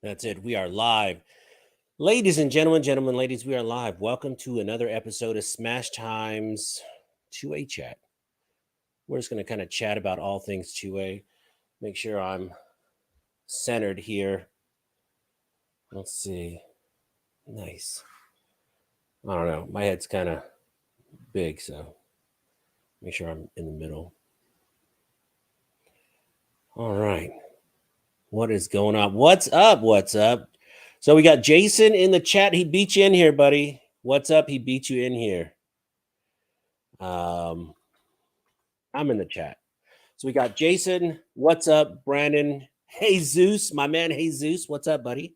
That's it. We are live. Ladies and gentlemen, ladies, we are live. Welcome to another episode of Smash Times 2A Chat. We're just going to kind of chat about all things 2A. Make sure I'm centered here. Let's see. Nice. I don't know. My head's kind of big, so make sure I'm in the middle. All right. What is going on? What's up? What's up? So we got Jason in the chat. He beat you in here, buddy. What's up? He beat you in here. I'm in the chat. So we got Jason. What's up, Brandon? Jesus, my man Jesus. What's up, buddy?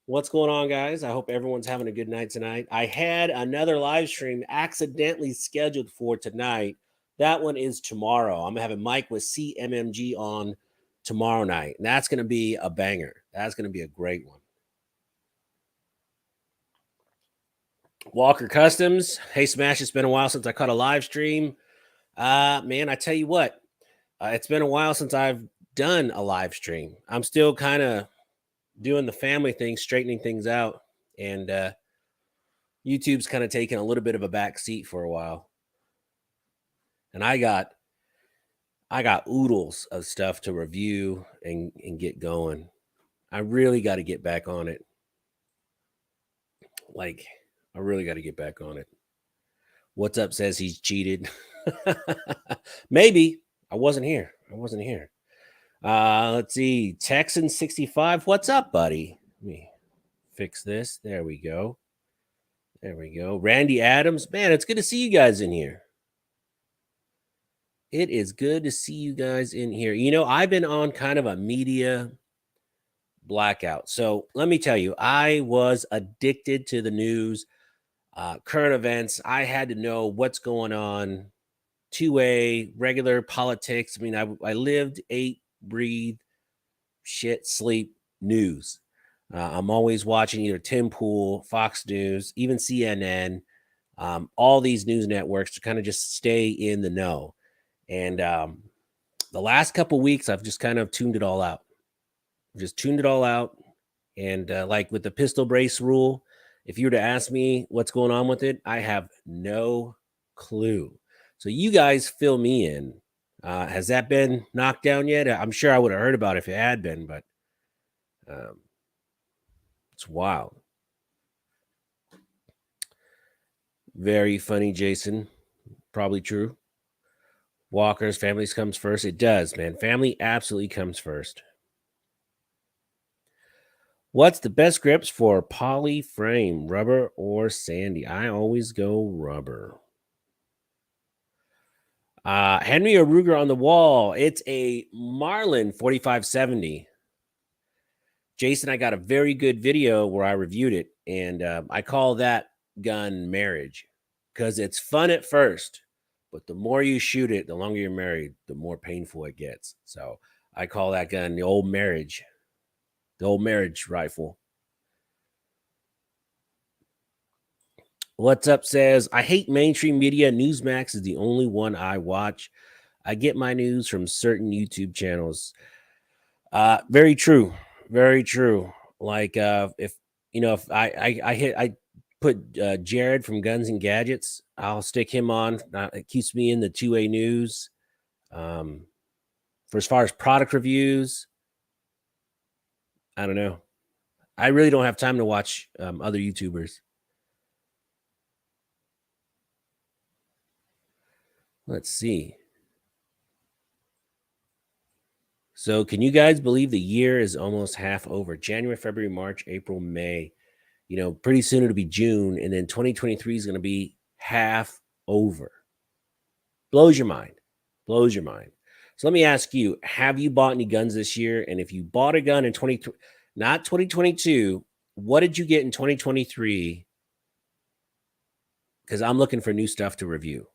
What's going on, guys? I hope everyone's having a good night tonight. I had another live stream accidentally scheduled for tonight. That one is tomorrow. I'm having Mike with CMMG on tomorrow night. And that's going to be a banger. That's going to be a great one. Walker Customs. Hey, Smash, it's been a while since I caught a live stream. Man, I tell you what, it's been a while since I've done a live stream. I'm still kind of doing the family thing, straightening things out. And YouTube's kind of taking a little bit of a back seat for a while. And I got oodles of stuff to review and get going. I really got to get back on it. I really got to get back on it. What's up says he's cheated. Maybe. I wasn't here. Let's see. Texan 65. What's up, buddy? Let me fix this. There we go. Randy Adams. Man, it's good to see you guys in here. It is good to see you guys in here. You know, I've been on kind of a media blackout. So let me tell you, I was addicted to the news, current events. I had to know what's going on. 2A, regular politics. I mean, I lived, ate, breathed, shit, sleep, news. I'm always watching either Tim Pool, Fox News, even CNN, all these news networks to kind of just stay in the know. And the last couple weeks, I've just kind of tuned it all out. And like with the pistol brace rule, if you were to ask me what's going on with it, I have no clue. So you guys fill me in. Has that been knocked down yet? I'm sure I would have heard about it if it had been, but it's wild. Very funny, Jason. Probably true. Walker's families comes first. It does, man. Family absolutely comes first. What's the best grips for poly frame, rubber or sandy? I always go rubber. Henry Ruger on the wall. It's a Marlin 4570. Jason, I got a very good video where I reviewed it, and I call that gun marriage because it's fun at first, but the more you shoot it, the longer you're married, the more painful it gets. So I call that gun the old marriage rifle. What's up says, I hate mainstream media. Newsmax is the only one I watch. I get my news from certain YouTube channels. Very true. Like if I put Jared from Guns and Gadgets, I'll stick him on. It keeps me in the 2A news. For as far as product reviews, I don't know. I really don't have time to watch other YouTubers. Let's see. So can you guys believe the year is almost half over? January, February, March, April, May. You know, pretty soon it'll be June, and then 2023 is going to be half over. Blows your mind. So let me ask you, have you bought any guns this year? And if you bought a gun in not 2022, what did you get in 2023? Because I'm looking for new stuff to review.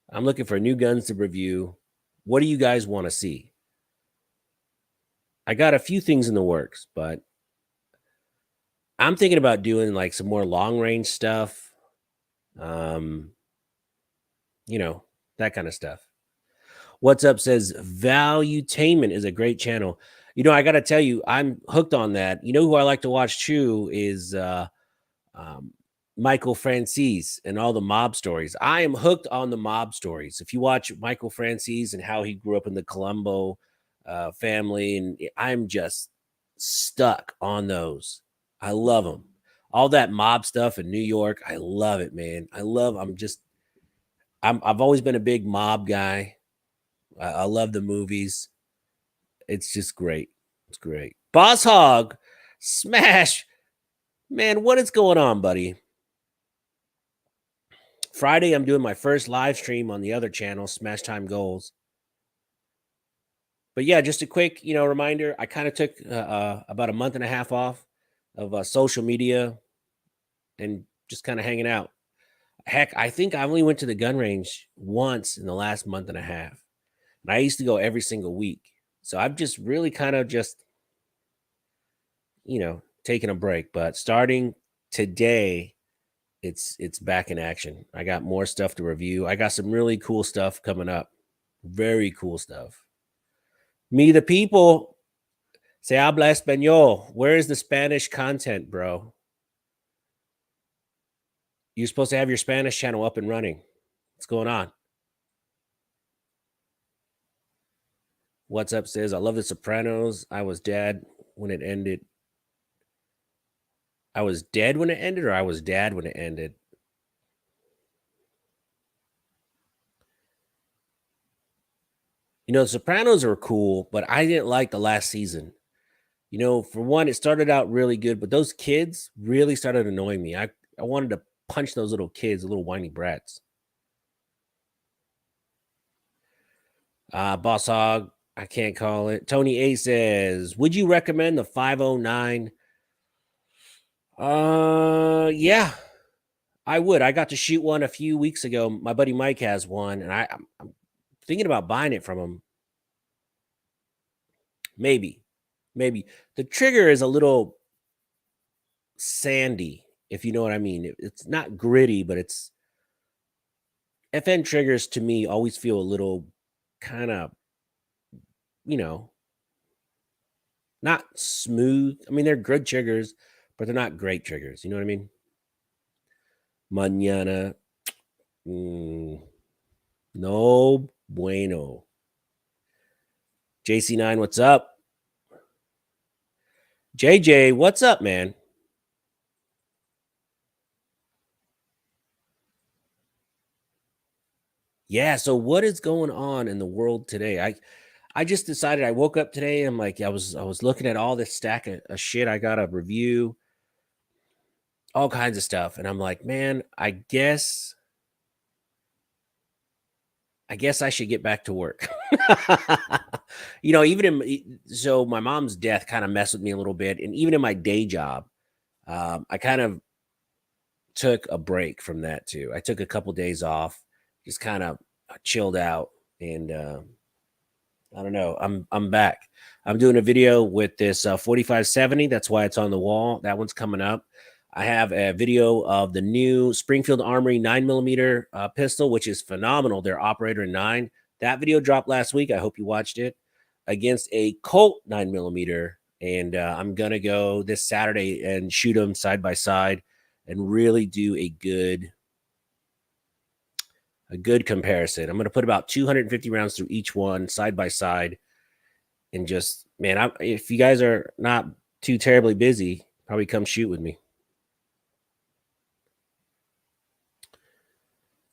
I'm looking for new guns to review. What do you guys want to see? I got a few things in the works, but I'm thinking about doing like some more long range stuff. You know, that kind of stuff. What's up says Valuetainment is a great channel. I got to tell you, I'm hooked on that. You know who I like to watch too is um, Michael Francis and all the mob stories. I am hooked on the mob stories. If you watch Michael Francis and how he grew up in the Colombo family, and I'm just stuck on those. I love them. All that mob stuff in New York, I love it, man. I've always been a big mob guy. I love the movies. It's just great. It's great. Boss Hog, smash. Man, what is going on, buddy? Friday, I'm doing my first live stream on the other channel, Smash Time Goals. But yeah, just a quick, reminder. I kind of took about a month and a half off of social media and just kind of hanging out. Heck, I think I only went to the gun range once in the last month and a half, and I used to go every single week. So I've just really kind of just, taking a break. But starting today, it's back in action. I got more stuff to review. I got some really cool stuff coming up. Very cool stuff. Me the people. Se habla español. Where is the Spanish content, bro? You're supposed to have your Spanish channel up and running. What's going on? What's up, says? I love The Sopranos. I was dead when it ended. I was dead when it ended, or I was dad when it ended? The Sopranos are cool, but I didn't like the last season. For one, it started out really good, but those kids really started annoying me. I wanted to punch those little kids, little whiny brats. Boss Hog, I can't call it. Tony A says, would you recommend the 509? Yeah, I would. I got to shoot one a few weeks ago. My buddy Mike has one, and I'm thinking about buying it from him. Maybe. The trigger is a little sandy, if you know what I mean. It's not gritty, but it's FN triggers to me always feel a little kind of, you know, not smooth. I mean, they're good triggers, but they're not great triggers. You know what I mean? Mañana. No bueno. JC9, what's up? JJ, what's up, man? Yeah, so what is going on in the world today? I just decided. I woke up today and I'm like, I was looking at all this stack of shit I got to review, all kinds of stuff, and I'm like, man, I guess I should get back to work. So my mom's death kind of messed with me a little bit, and even in my day job, I kind of took a break from that too. I took a couple days off, just kind of chilled out, and I don't know. I'm back. I'm doing a video with this 4570. That's why it's on the wall. That one's coming up. I have a video of the new Springfield Armory 9mm pistol, which is phenomenal. Their Operator 9. That video dropped last week. I hope you watched it, against a Colt 9mm. And I'm going to go this Saturday and shoot them side by side and really do a good comparison. I'm going to put about 250 rounds through each one side by side, and just, man, if you guys are not too terribly busy, probably come shoot with me.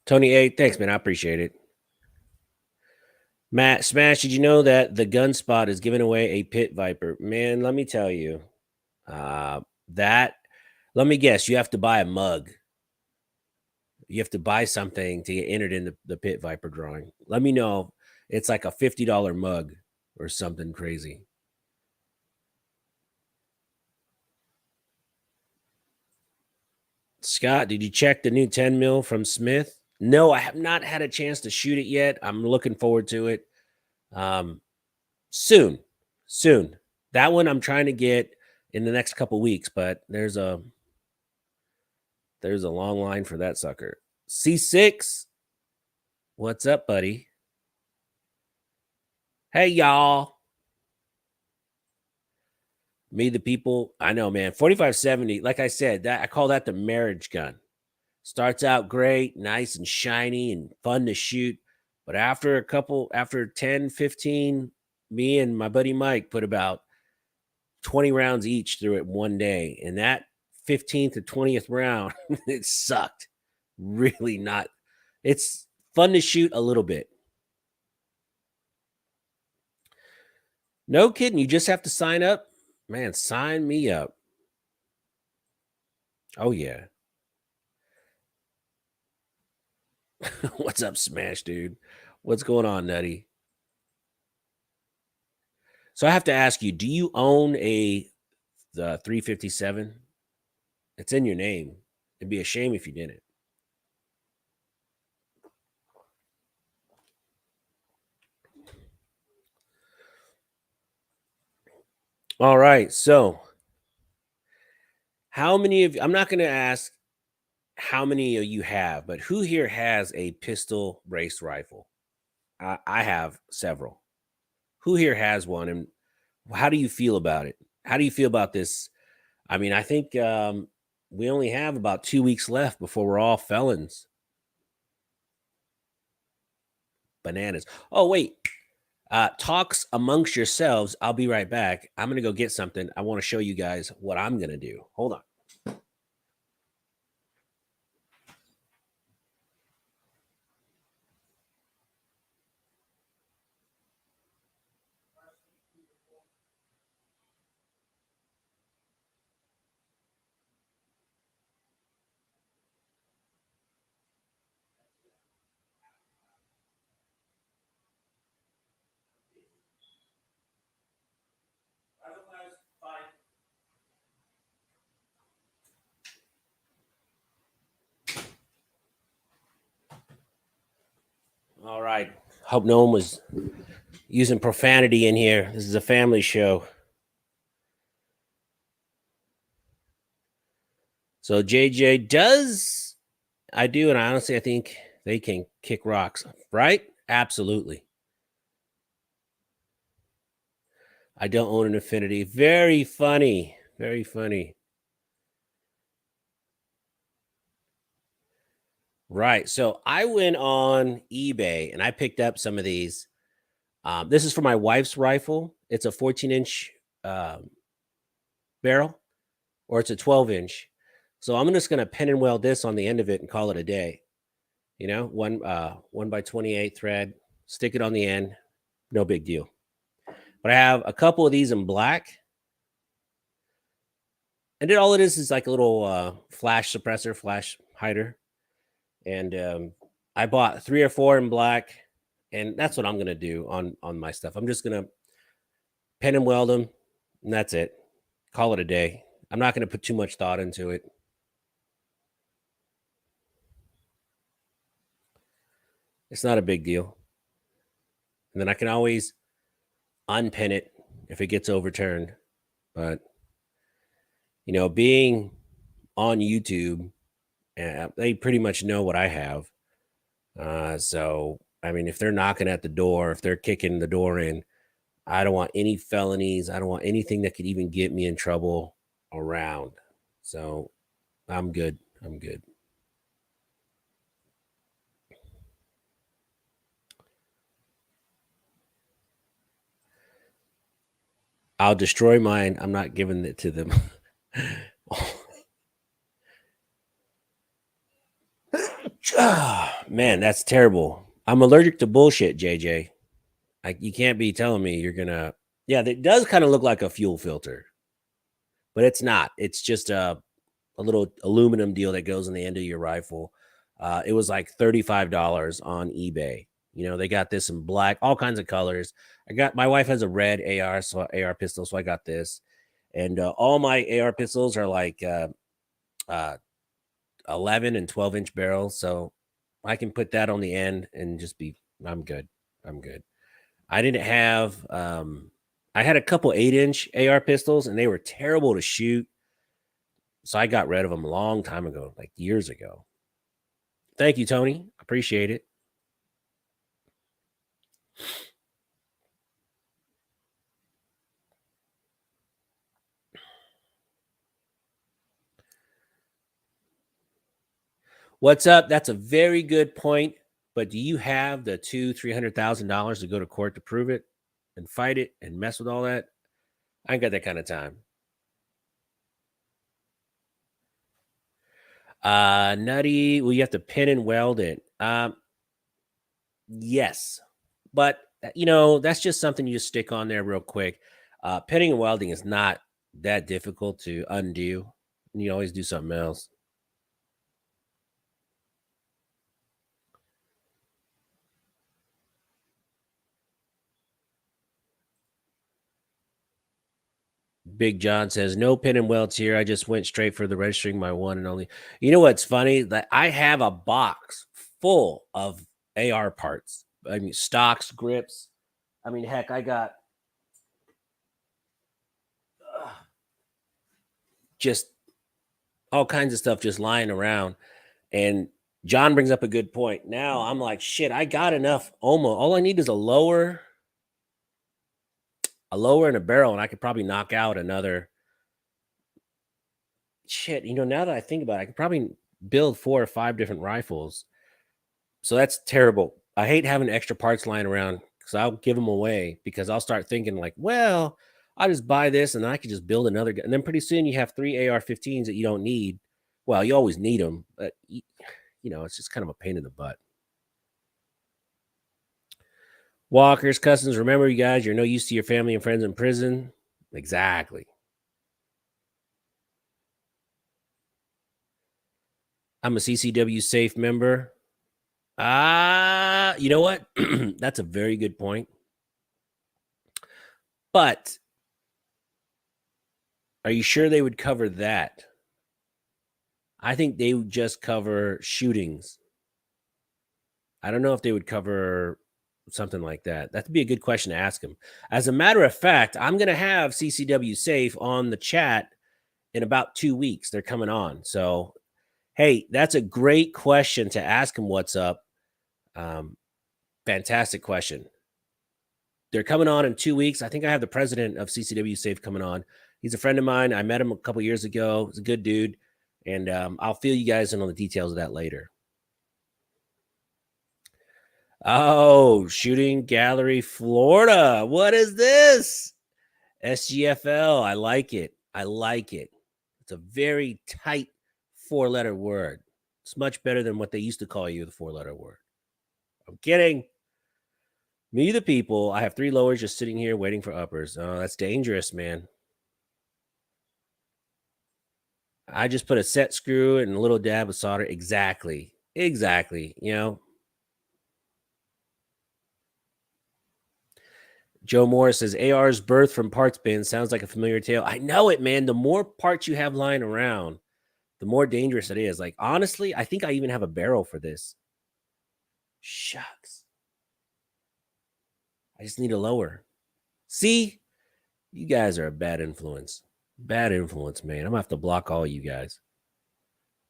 Tony A, thanks, man. I appreciate it. Matt Smash, did you know that the Gun Spot is giving away a Pit Viper? Man, let me tell you, let me guess, you have to buy a mug. You have to buy something to get entered in the Pit Viper drawing. Let me know. It's like a $50 mug or something crazy. Scott, did you check the new 10 mil from Smith? No, I have not had a chance to shoot it yet. I'm looking forward to it. Soon. That one I'm trying to get in the next couple weeks, but there's a long line for that sucker. C6, what's up, buddy? Hey, y'all. Me, the people, I know, man. 4570, like I said, that I call that the marriage gun. Starts out great, nice and shiny and fun to shoot. But after 10, 15, me and my buddy Mike put about 20 rounds each through it one day. And that 15th to 20th round, it sucked. Really not. It's fun to shoot a little bit. No kidding. You just have to sign up. Man, sign me up. Oh, yeah. What's up, Smash, dude? What's going on, Nutty? So I have to ask you, do you own the 357? It's in your name. It'd be a shame if you didn't. All right. So, how many of you, I'm not going to ask how many of you have, but who here has a pistol brace rifle? I have several. Who here has one, and how do you feel about it? How do you feel about this? I mean, I think we only have about 2 weeks left before we're all felons. Bananas. Oh, wait. Talks amongst yourselves. I'll be right back. I'm going to go get something. I want to show you guys what I'm going to do. Hold on. All right. Hope no one was using profanity in here. This is a family show. So JJ does I do, and honestly I think they can kick rocks, right? Absolutely. I don't own an Affinity. Very funny. Very funny. Right. So I went on eBay and I picked up some of these. This is for my wife's rifle. It's a 14-inch barrel, or it's a 12-inch. So I'm just going to pin and weld this on the end of it and call it a day. You know, 1x28 thread, stick it on the end, no big deal. But I have a couple of these in black, and then all it is like a little flash suppressor, flash hider, and I bought 3 or 4 in black, and that's what I'm gonna do on my stuff. I'm just gonna pin and weld them, and that's it. Call it a day. I'm not gonna put too much thought into it. It's not a big deal, and then I can always unpin it if it gets overturned. But being on YouTube, they pretty much know what I have. So I mean, if they're knocking at the door, if they're kicking the door in, I don't want any felonies. I don't want anything that could even get me in trouble around. So I'm good. I'm good. I'll destroy mine. I'm not giving it to them. Man, that's terrible. I'm allergic to bullshit, JJ. You can't be telling me you're gonna. Yeah, it does kind of look like a fuel filter, but it's not. It's just a little aluminum deal that goes in the end of your rifle. It was like $35 on eBay. They got this in black, all kinds of colors. My wife has a red AR pistol, so I got this. And all my AR pistols are like 11 and 12-inch barrels, so I can put that on the end and just be. I'm good. I'm good. I didn't have. I had a couple 8-inch AR pistols, and they were terrible to shoot. So I got rid of them a long time ago, like years ago. Thank you, Tony. Appreciate it. What's up? That's a very good point. But do you have the $200,000-$300,000 to go to court to prove it and fight it and mess with all that? I ain't got that kind of time. Nutty. Well, you have to pin and weld it. Yes, but that's just something you just stick on there real quick. Pinning and welding is not that difficult to undo. You always do something else. Big John says, no pin and welds here. I just went straight for the registering my one and only. You know what's funny? That I have a box full of AR parts. I mean, stocks, grips. I mean, heck, I got just all kinds of stuff just lying around. And John brings up a good point. Now I'm like, shit, I got enough. Almost all I need is a lower and a barrel, and I could probably knock out another. Shit, now that I think about it, I could probably build 4 or 5 different rifles. So that's terrible. I hate having extra parts lying around because I'll give them away because I'll start thinking like, well, I'll just buy this and I could just build another. And then pretty soon you have 3 AR-15s that you don't need. Well, you always need them, but it's just kind of a pain in the butt. Walkers, Cousins, remember you guys, you're no use to your family and friends in prison. Exactly. I'm a CCW safe member. You know what? That's a very good point. But are you sure they would cover that? I think they would just cover shootings. I don't know if they would cover something like that. That'd be a good question to ask them. As a matter of fact, I'm going to have CCW Safe on the chat in about 2 weeks. They're coming on. So, hey, that's a great question to ask them what's up. Fantastic question. They're coming on in 2 weeks. I think I have the president of CCW Safe coming on. He's a friend of mine. I met him a couple years ago. He's a good dude. And I'll fill you guys in on the details of that later. Oh, Shooting Gallery, Florida. What is this? SGFL. I like it. I like it. It's a very tight 4-letter word. It's much better than what they used to call you, the 4-letter word. I'm kidding. Me, the people. I have 3 lowers just sitting here waiting for uppers. Oh, that's dangerous, man. I just put a set screw and a little dab of solder. Exactly. Joe Morris says AR's birth from parts bin sounds like a familiar tale. I know it, man. The more parts you have lying around, the more dangerous it is. Like, honestly, I think I even have a barrel for this. Shucks. I just need a lower. See? You guys are a bad influence. Bad influence, man. I'm going to have to block all you guys.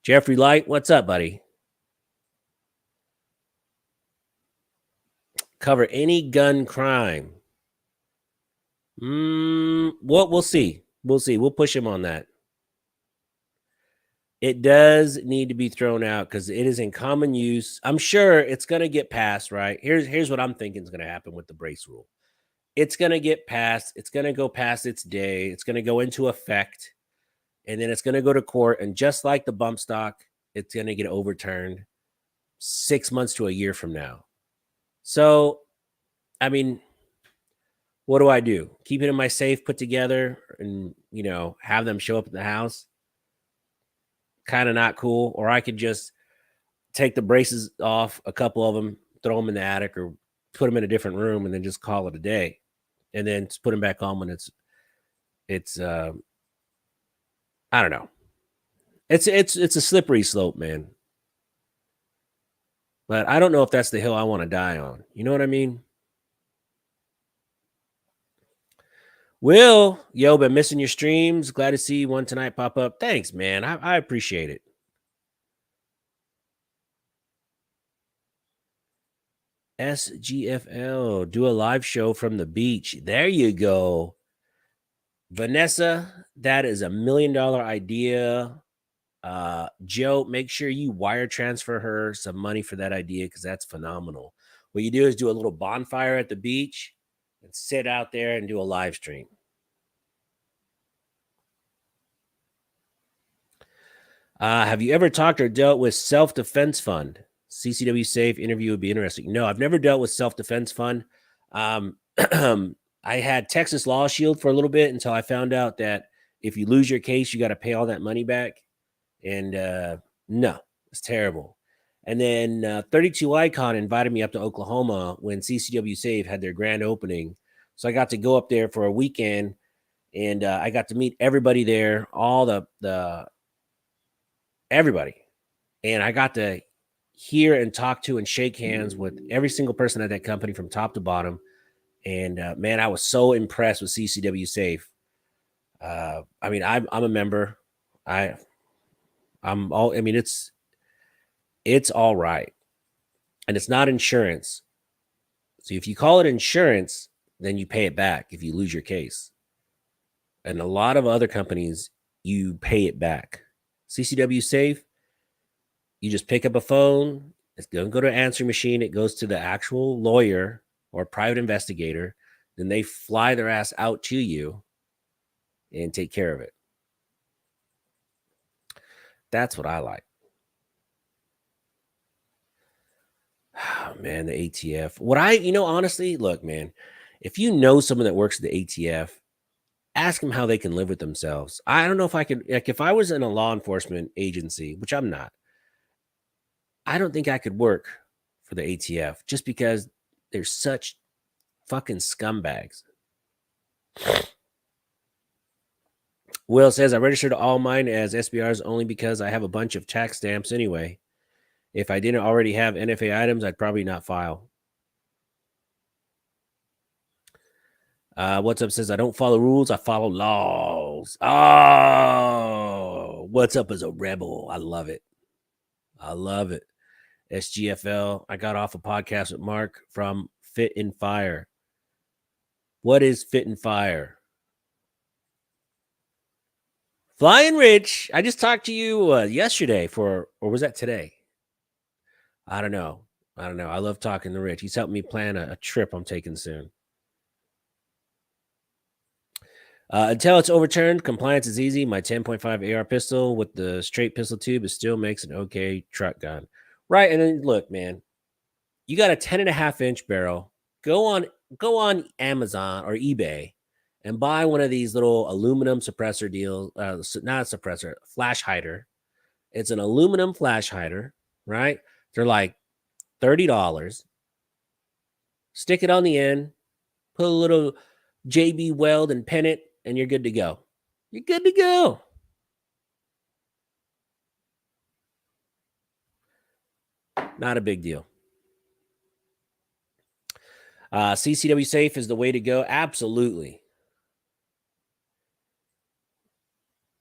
Jeffrey Light, what's up, buddy? Cover any gun crime. We'll see. We'll push him on that. It does need to be thrown out because it is in common use. I'm sure it's going to get passed, right? Here's what I'm thinking is going to happen with the brace rule. It's going to get passed. It's going to go past its day. It's going to go into effect. And then it's going to go to court. And just like the bump stock, it's going to get overturned 6 months to a year from now. So, I mean, what do I do? Keep it in my safe, put together, and, have them show up at the house? Kind of not cool. Or I could just take the braces off, a couple of them, throw them in the attic or put them in a different room and then just call it a day. And then just put them back on when it's I don't know. It's a slippery slope, man. But I don't know if that's the hill I want to die on. You know what I mean? Will, yo, been missing your streams. Glad to see one tonight pop up. Thanks, man. I appreciate it. SGFL, do a live show from the beach. There you go. Vanessa, that is $1 million idea. Joe, make sure you wire transfer her some money for that idea because that's phenomenal. What you do is do a little bonfire at the beach and sit out there and do a live stream. Have you ever talked or dealt with Self-Defense Fund? CCW Safe interview would be interesting. No, I've never dealt with Self-Defense Fund. I had Texas Law Shield for a little bit until I found out that if you lose your case, you got to pay all that money back. And no, it's terrible. And then 32 Icon invited me up to Oklahoma when CCW Safe had their grand opening. So I got to go up there for a weekend, and I got to meet everybody there, all the everybody. And I got to hear and talk to and shake hands with every single person at that company from top to bottom. And man, I was so impressed with CCW Safe. I mean, I'm a member. I mean, it's all right. And it's not insurance. So if you call it insurance, then you pay it back if you lose your case. And a lot of other companies, you pay it back. CCW Safe, you just pick up a phone. It's going to go to an answering machine. It goes to the actual lawyer or private investigator. Then they fly their ass out to you and take care of it. That's what I like. Oh, man, the ATF. Honestly, look, man, if you know someone that works at the ATF, ask them how they can live with themselves. I don't know if I could, like, if I was in a law enforcement agency, which I'm not, I don't think I could work for the ATF just because they're such fucking scumbags. Will says, I registered all mine as SBRs only because I have a bunch of tax stamps anyway. If I didn't already have NFA items, I'd probably not file. What's up says, I don't follow rules, I follow laws. Oh, what's up as a rebel? I love it. I love it. SGFL. I got off a podcast with Mark from Fit and Fire. What is Fit and Fire? Flying Rich. I just talked to you yesterday or was that today? I don't know. I love talking to Rich. He's helping me plan a trip I'm taking soon. Until it's overturned, compliance is easy. My 10.5 AR pistol with the straight pistol tube still makes an okay truck gun. Right. And then look, man, you got a 10.5-inch barrel. Go on Amazon or eBay and buy one of these little aluminum suppressor deals. Not a suppressor, flash hider. It's an aluminum flash hider, right? They're like $30. Stick it on the end, put a little JB weld and pin it, and you're good to go. You're good to go. Not a big deal. CCW Safe is the way to go. Absolutely.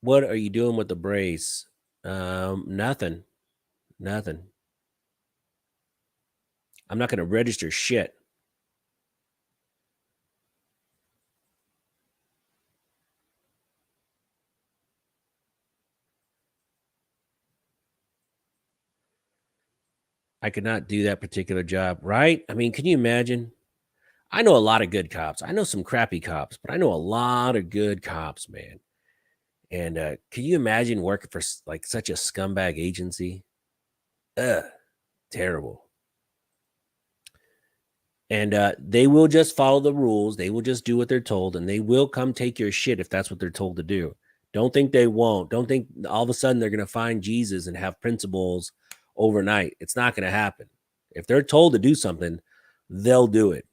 What are you doing with the brace? Nothing. I'm not going to register shit. I could not do that particular job, right? I mean, can you imagine? I know a lot of good cops. I know some crappy cops, but I know a lot of good cops, man. And can you imagine working for like such a scumbag agency? Terrible. And they will just follow the rules. They will just do what they're told, and they will come take your shit if that's what they're told to do. Don't think they won't. Don't think all of a sudden they're going to find Jesus and have principles overnight. It's not going to happen. If they're told to do something, they'll do it.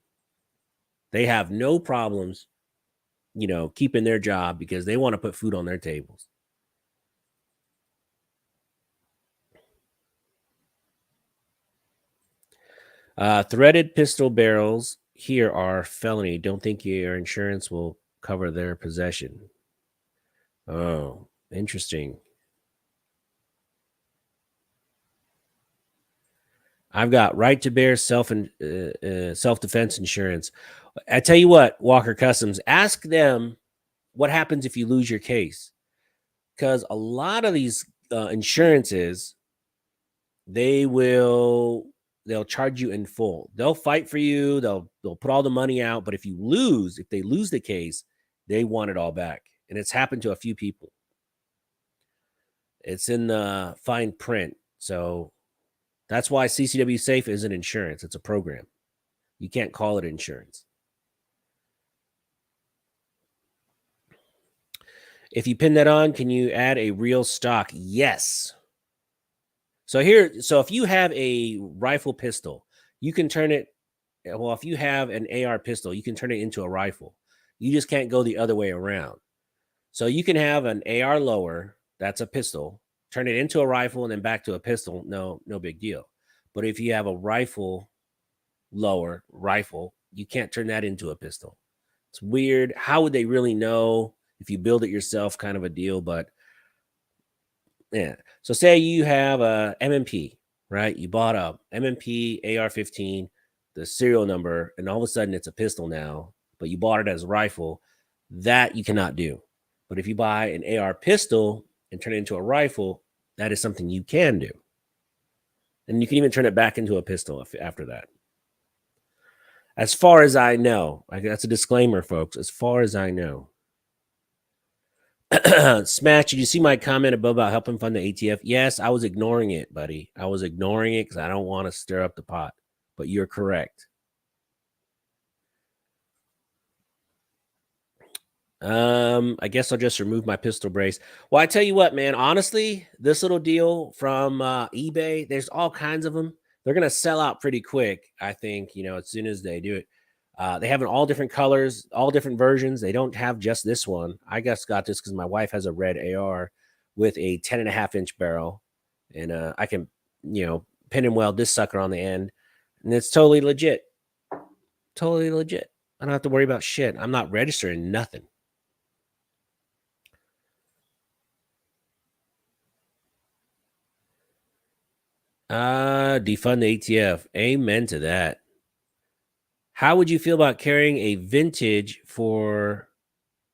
They have no problems, keeping their job because they want to put food on their tables. Threaded pistol barrels here are felony. Don't think your insurance will cover their possession. Oh, interesting. I've got right to bear self-defense insurance. I tell you what, Walker Customs, ask them what happens if you lose your case. Because a lot of these insurance is, they'll charge you in full. They'll fight for you. They'll put all the money out. But if they lose the case, they want it all back. And it's happened to a few people. It's in the fine print. So that's why CCW Safe isn't insurance. It's a program. You can't call it insurance. If you pin that on, can you add a real stock? Yes. So if you have a rifle pistol, you can turn it. Well, if you have an AR pistol, you can turn it into a rifle. You just can't go the other way around. So you can have an AR lower, that's a pistol, turn it into a rifle and then back to a pistol. No big deal. But if you have a rifle lower rifle, you can't turn that into a pistol. It's weird. How would they really know if you build it yourself? Kind of a deal, but yeah. So say you have a MMP, right? You bought a MMP AR-15, the serial number, and all of a sudden it's a pistol now, but you bought it as a rifle. That you cannot do. But if you buy an AR pistol and turn it into a rifle, that is something you can do. And you can even turn it back into a pistol after that. As far as I know, that's a disclaimer, folks. As far as I know. Smash, did you see my comment above about helping fund the ATF? Yes, I was ignoring it, buddy. I was ignoring it because I don't want to stir up the pot. But you're correct. I guess I'll just remove my pistol brace. Well, I tell you what, man, honestly, this little deal from eBay, there's all kinds of them. They're going to sell out pretty quick, I think, as soon as they do it. They have in all different colors, all different versions. They don't have just this one. I just got this because my wife has a red AR with a 10.5-inch barrel. And I can, pin and weld this sucker on the end. And it's totally legit. Totally legit. I don't have to worry about shit. I'm not registering nothing. Defund the ATF. Amen to that. How would you feel about carrying a vintage for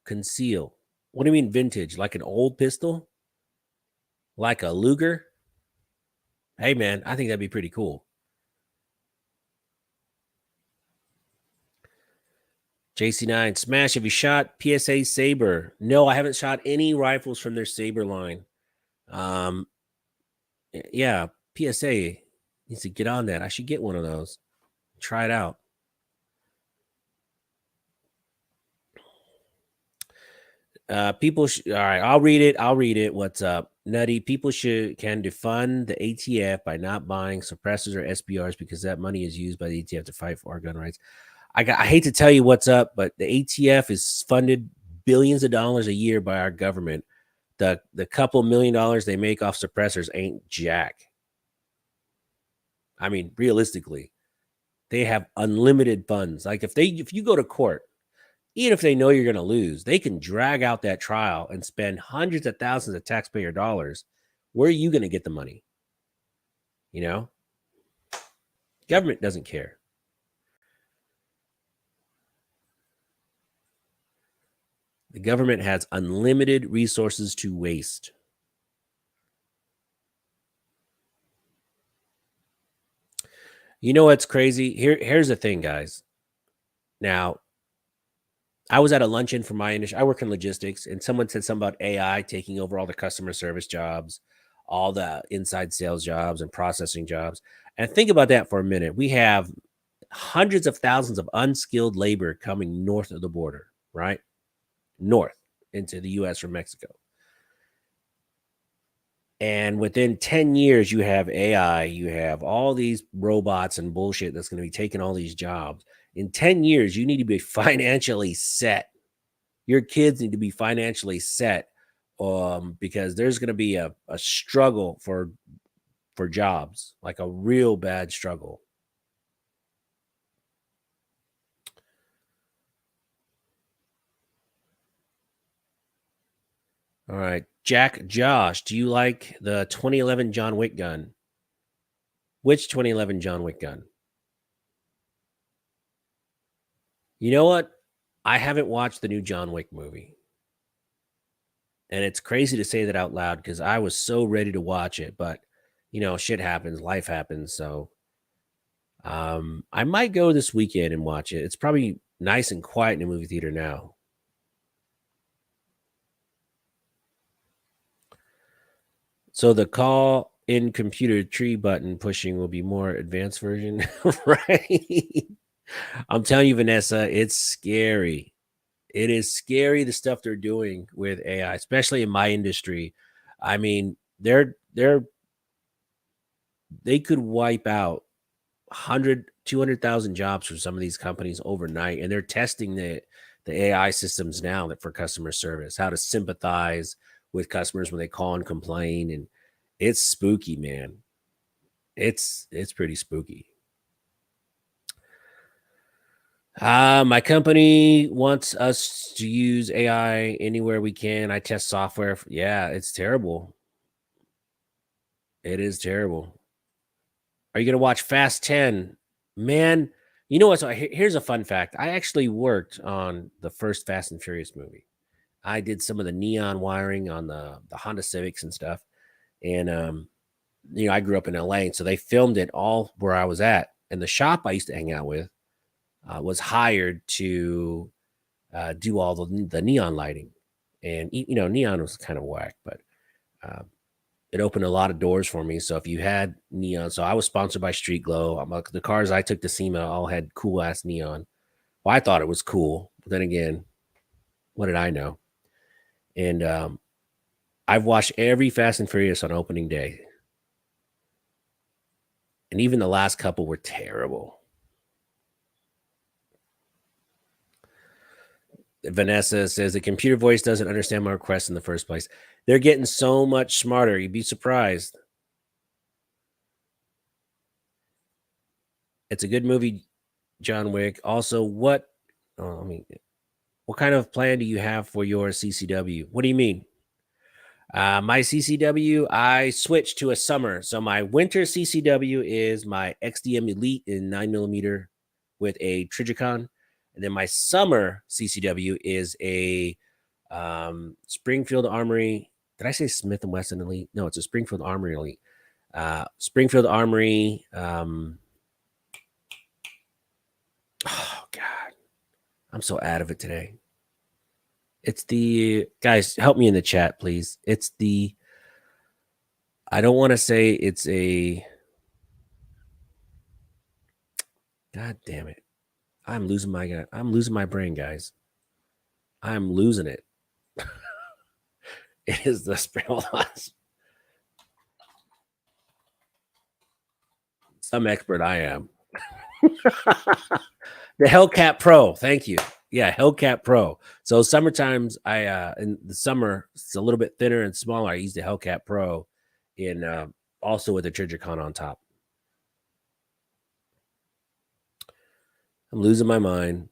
conceal? What do you mean vintage? Like an old pistol? Like a Luger? Hey, man, I think that'd be pretty cool. JC9, Smash, have you shot PSA Saber? No, I haven't shot any rifles from their Saber line. Yeah, PSA needs to get on that. I should get one of those. Try it out. All right, I'll read it. What's up? Nutty, people can defund the ATF by not buying suppressors or SBRs because that money is used by the ATF to fight for our gun rights. I hate to tell you what's up, but the ATF is funded billions of dollars a year by our government. The couple $1 million they make off suppressors ain't jack. I mean, realistically, they have unlimited funds. Like if you go to court, even if they know you're going to lose, they can drag out that trial and spend hundreds of thousands of taxpayer dollars. Where are you going to get the money? Government doesn't care. The government has unlimited resources to waste. You know what's crazy? Here's the thing, guys. Now, I was at a luncheon for my industry. I work in logistics, and someone said something about AI taking over all the customer service jobs, all the inside sales jobs and processing jobs. And think about that for a minute. We have hundreds of thousands of unskilled labor coming north of the border, right? North into the US from Mexico. And within 10 years, you have AI, you have all these robots and bullshit that's going to be taking all these jobs. In 10 years, you need to be financially set. Your kids need to be financially set because there's going to be a struggle for jobs, like a real bad struggle. All right. Jack Josh, do you like the 2011 John Wick gun? Which 2011 John Wick gun? You know what? I haven't watched the new John Wick movie. And it's crazy to say that out loud because I was so ready to watch it, but shit happens, life happens. So I might go this weekend and watch it. It's probably nice and quiet in a movie theater now. So the call in computer tree button pushing will be more advanced version, right? I'm telling you, Vanessa, it's scary. It is scary the stuff they're doing with AI, especially in my industry. I mean, they could wipe out 100 200,000 jobs for some of these companies overnight, and they're testing the AI systems now that for customer service, how to sympathize with customers when they call and complain, and it's spooky, man. It's pretty spooky. My company wants us to use AI anywhere we can. I test software. Yeah, it's terrible. It is terrible. Are you gonna watch Fast 10? Man, you know what? So here's a fun fact. I actually worked on the first Fast and Furious movie. I did some of the neon wiring on the Honda Civics and stuff. And I grew up in LA, and so they filmed it all where I was at. And the shop I used to hang out with was hired to do all the neon lighting. And neon was kind of whack, but uh, it opened a lot of doors for me. So if you had neon, so I was sponsored by Street Glow. The cars I took to SEMA all had cool ass neon. Well, I thought it was cool, but then again, what did I know? And I've watched every Fast and Furious on opening day, and even the last couple were terrible. Vanessa says the computer voice doesn't understand my requests in the first place. They're getting so much smarter. You'd be surprised. It's a good movie, John Wick. Also, what kind of plan do you have for your CCW? What do you mean? My CCW, I switched to a summer. So my winter CCW is my XDM Elite in 9mm with a Trijicon. And then my summer CCW is a Springfield Armory. Did I say Smith & Wesson Elite? No, it's a Springfield Armory Elite. Springfield Armory. Oh, God. I'm so out of it today. It's the guys, help me in the chat, please. It's the I don't want to say it's a God damn it. I'm losing my brain, guys. I'm losing it. It is the Springfield. Some expert I am. The Hellcat Pro. Thank you. Yeah, Hellcat Pro. So summertimes in the summer it's a little bit thinner and smaller. I use the Hellcat Pro in also with a Trijicon on top. I'm losing my mind.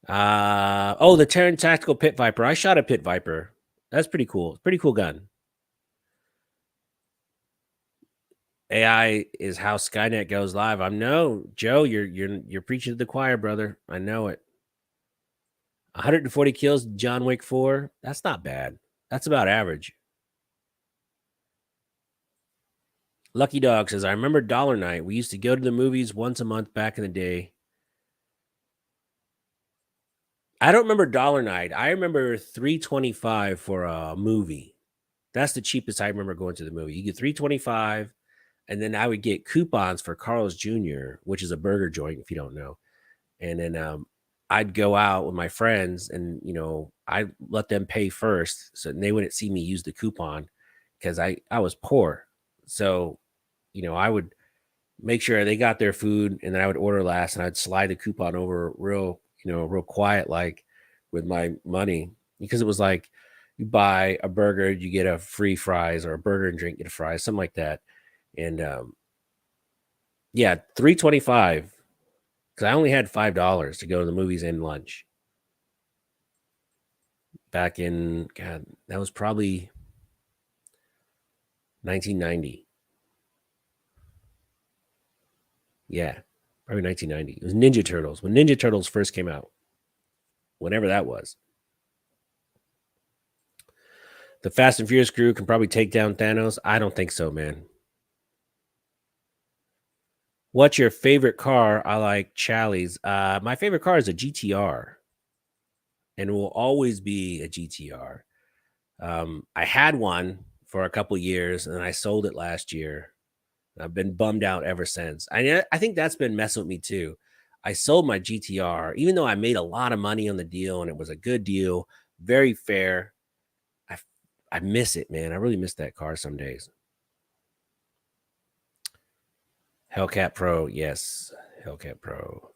The Terran Tactical Pit Viper. I shot a Pit Viper. That's pretty cool. Pretty cool gun. AI is how Skynet goes live. I know, Joe. You're preaching to the choir, brother. I know it. 140 kills, John Wick 4. That's not bad. That's about average. Lucky Dog says, I remember Dollar Night. We used to go to the movies once a month back in the day. I don't remember Dollar Night. I remember $3.25 for a movie. That's the cheapest I remember going to the movie. You get $3.25, and then I would get coupons for Carl's Jr., which is a burger joint, if you don't know. And then I'd go out with my friends, and I let them pay first, so they wouldn't see me use the coupon because I was poor. So I would make sure they got their food, and then I would order last, and I'd slide the coupon over real quiet, like with my money, because it was like you buy a burger, you get a free fries, or a burger and drink, get a fries, something like that. And yeah, $3.25 because I only had $5 to go to the movies and lunch. Back in that was probably 1990. Yeah, probably 1990. It was Ninja Turtles when Ninja Turtles first came out. Whenever that was. The Fast and Furious crew can probably take down Thanos. I don't think so, man. What's your favorite car? I like Challies. My favorite car is a GTR, and will always be a GTR. I had one for a couple years, and I sold it last year. I've been bummed out ever since. I think that's been messing with me too. I sold my GTR, even though I made a lot of money on the deal, and it was a good deal, very fair. I miss it, man. I really miss that car some days. Hellcat Pro, yes, Hellcat Pro.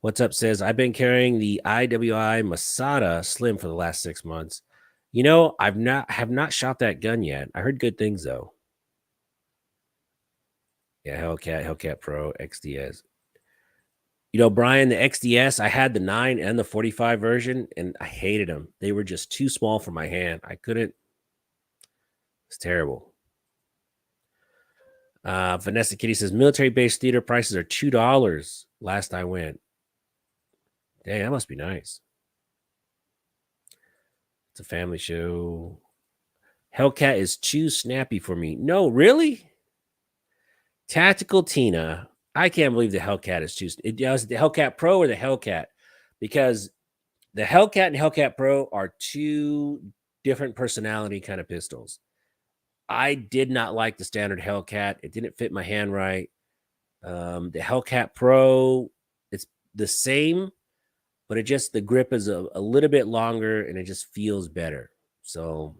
What's up says, I've been carrying the IWI Masada Slim for the last 6 months. You know, have not shot that gun yet. I heard good things though. Yeah, Hellcat Pro XDS. You know, Brian, the XDS, I had the 9 and the 45 version, and I hated them. They were just too small for my hand. I couldn't. It's terrible. Vanessa Kitty says, military-based theater prices are $2 last I went. Dang, that must be nice. It's a family show. Hellcat is too snappy for me. No, really? Tactical Tina. I can't believe the Hellcat is too. It was the Hellcat Pro or the Hellcat, because the Hellcat and Hellcat Pro are two different personality kind of pistols. I did not like the standard Hellcat. It didn't fit my hand right. The Hellcat Pro, it's the same, but it just, the grip is a little bit longer and it just feels better. So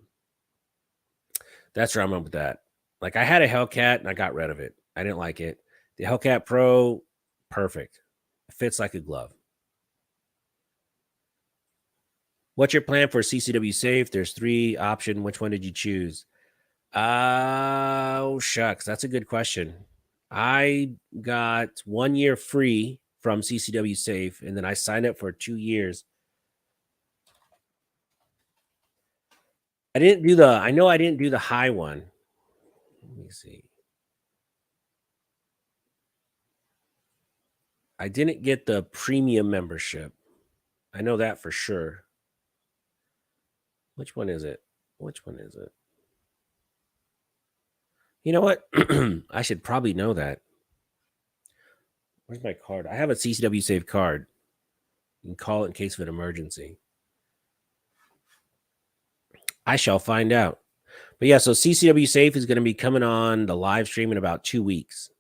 that's where I'm up with that. Like, I had a Hellcat and I got rid of it. I didn't like it. The Hellcat Pro, perfect. It fits like a glove. What's your plan for CCW Safe? There's 3 options. Which one did you choose? Oh, shucks. That's a good question. I got 1 year free from CCW Safe, and then I signed up for 2 years. I didn't do I know I didn't do the high one. Let me see. I didn't get the premium membership. I know that for sure. Which one is it? Which one is it? You know what? I should probably know that. Where's my card? I have a CCW Safe card. You can call it in case of an emergency. I shall find out. But yeah, so CCW Safe is going to be coming on the live stream in about 2 weeks.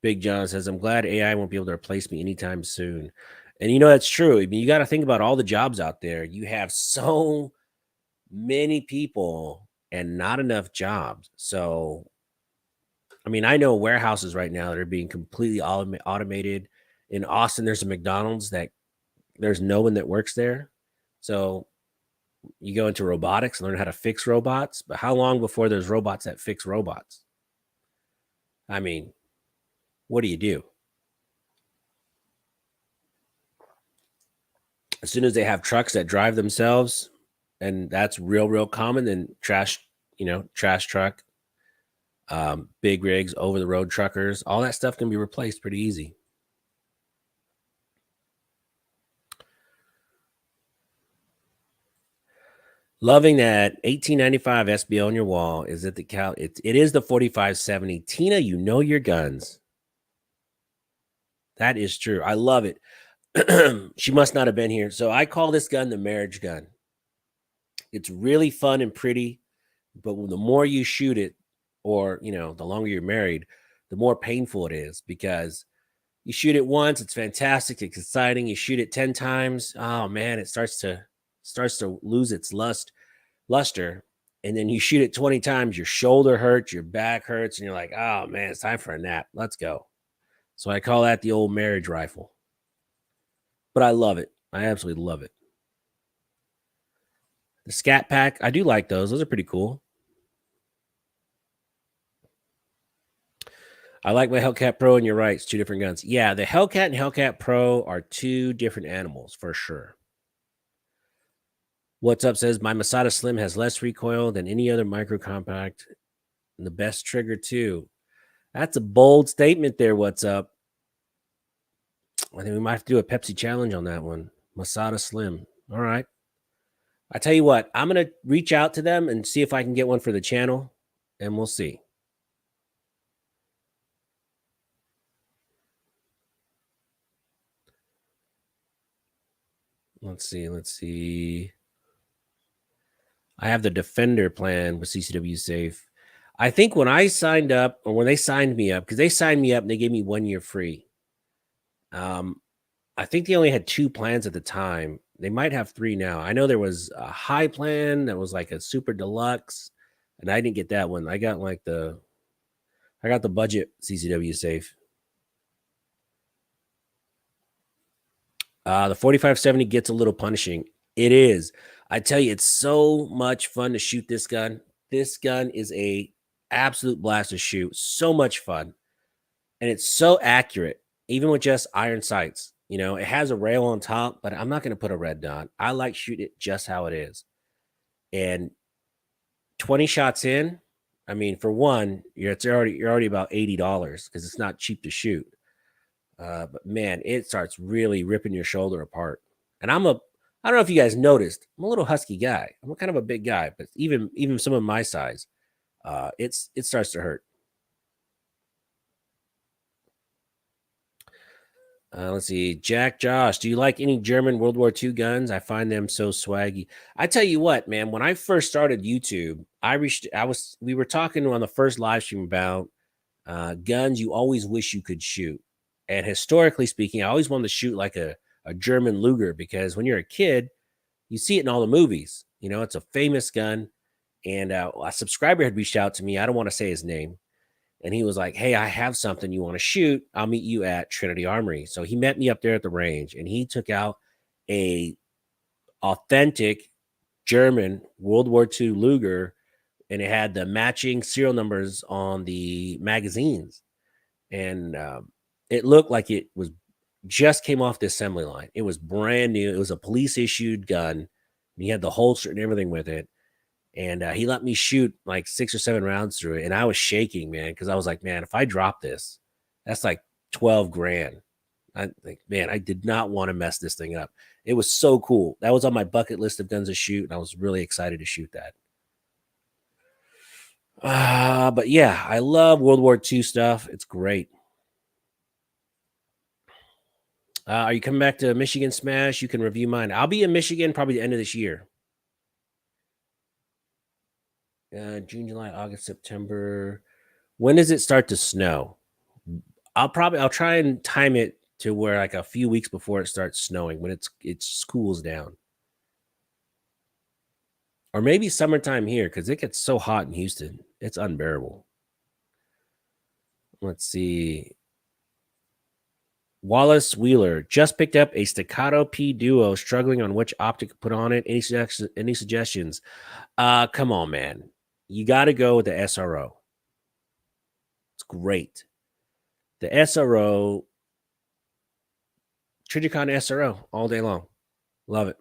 Big John says, I'm glad AI won't be able to replace me anytime soon. And you know, that's true. I mean, you got to think about all the jobs out there. You have so many people and not enough jobs. So, I mean, I know warehouses right now that are being completely automated. In Austin, there's a McDonald's that there's no one that works there. So you go into robotics and learn how to fix robots. But how long before there's robots that fix robots? I mean, what do you do? As soon as they have trucks that drive themselves, and that's real common, then trash truck, big rigs, over the road truckers, all that stuff can be replaced pretty easy. Loving that 1895 SBL on your wall. Is it the Cal? It is the 4570. Tina, you know your guns. That is true. I love it. She must not have been here. So I call this gun the marriage gun. It's really fun and pretty, but the more you shoot it, or the longer you're married, the more painful it is, because you shoot it once, it's fantastic, it's exciting. You shoot it 10 times, oh man, it starts to lose its luster. And then you shoot it 20 times, your shoulder hurts, your back hurts, and you're like, oh man, it's time for a nap. Let's go. So I call that the old marriage rifle. But I love it. I absolutely love it. The Scat Pack, I do like those. Those are pretty cool. I like my Hellcat Pro, and you're right. It's 2 different guns. Yeah, the Hellcat and Hellcat Pro are 2 different animals for sure. What's up says, my Masada Slim has less recoil than any other micro compact, and the best trigger too. That's a bold statement there. What's up? I think we might have to do a Pepsi challenge on that one. Masada Slim. All right. I tell you what, I'm gonna reach out to them and see if I can get one for the channel, and we'll see. Let's see. Let's see. I have the Defender plan with CCW Safe. I think when I signed up, or when they signed me up, because they signed me up and they gave me 1 year free. I think they only had 2 plans at the time. They might have 3 now. I know there was a high plan that was like a super deluxe, and I didn't get that one. I got the budget CCW Safe. The 4570 gets a little punishing. It is. I tell you, it's so much fun to shoot this gun. This gun is a absolute blast to shoot. So much fun. And it's so accurate, even with just iron sights. You know, it has a rail on top, but I'm not going to put a red dot. I like shooting it just how it is. And 20 shots in, I mean, for one, you're already about $80 because it's not cheap to shoot. But man, it starts really ripping your shoulder apart. And I don't know if you guys noticed, I'm a little husky guy. I'm kind of a big guy, but even some of my size, it starts to hurt. Let's see. Jack Josh, do you like any German World War II guns? I find them so swaggy. I tell you what, man, when I first started YouTube, we were talking on the first live stream about guns you always wish you could shoot. And historically speaking, I always wanted to shoot like a German Luger, because when you're a kid, you see it in all the movies. You know, it's a famous gun. And a subscriber had reached out to me. I don't want to say his name. And he was like, hey, I have something you want to shoot. I'll meet you at Trinity Armory. So he met me up there at the range, and he took out a authentic German World War II Luger, and it had the matching serial numbers on the magazines. And it looked like it was just came off the assembly line. It was brand new. It was a police issued gun. He had the holster and everything with it. And he let me shoot like 6 or 7 rounds through it. And I was shaking, man, because I was like, man, if I drop this, that's like 12 grand. I think, man, I did not want to mess this thing up. It was so cool. That was on my bucket list of guns to shoot, and I was really excited to shoot that. But yeah, I love World War II stuff. It's great. Are you coming back to Michigan Smash? You can review mine. I'll be in Michigan probably the end of this year. June, July, August, September. When does it start to snow? I'll try and time it to where like a few weeks before it starts snowing, when it cools down. Or maybe summertime here, because it gets so hot in Houston. It's unbearable. Let's see. Wallace Wheeler just picked up a Staccato P Duo, struggling on which optic to put on it. Any suggestions? Come on, man. You got to go with the SRO. It's great. The SRO, Trijicon SRO, all day long. Love it.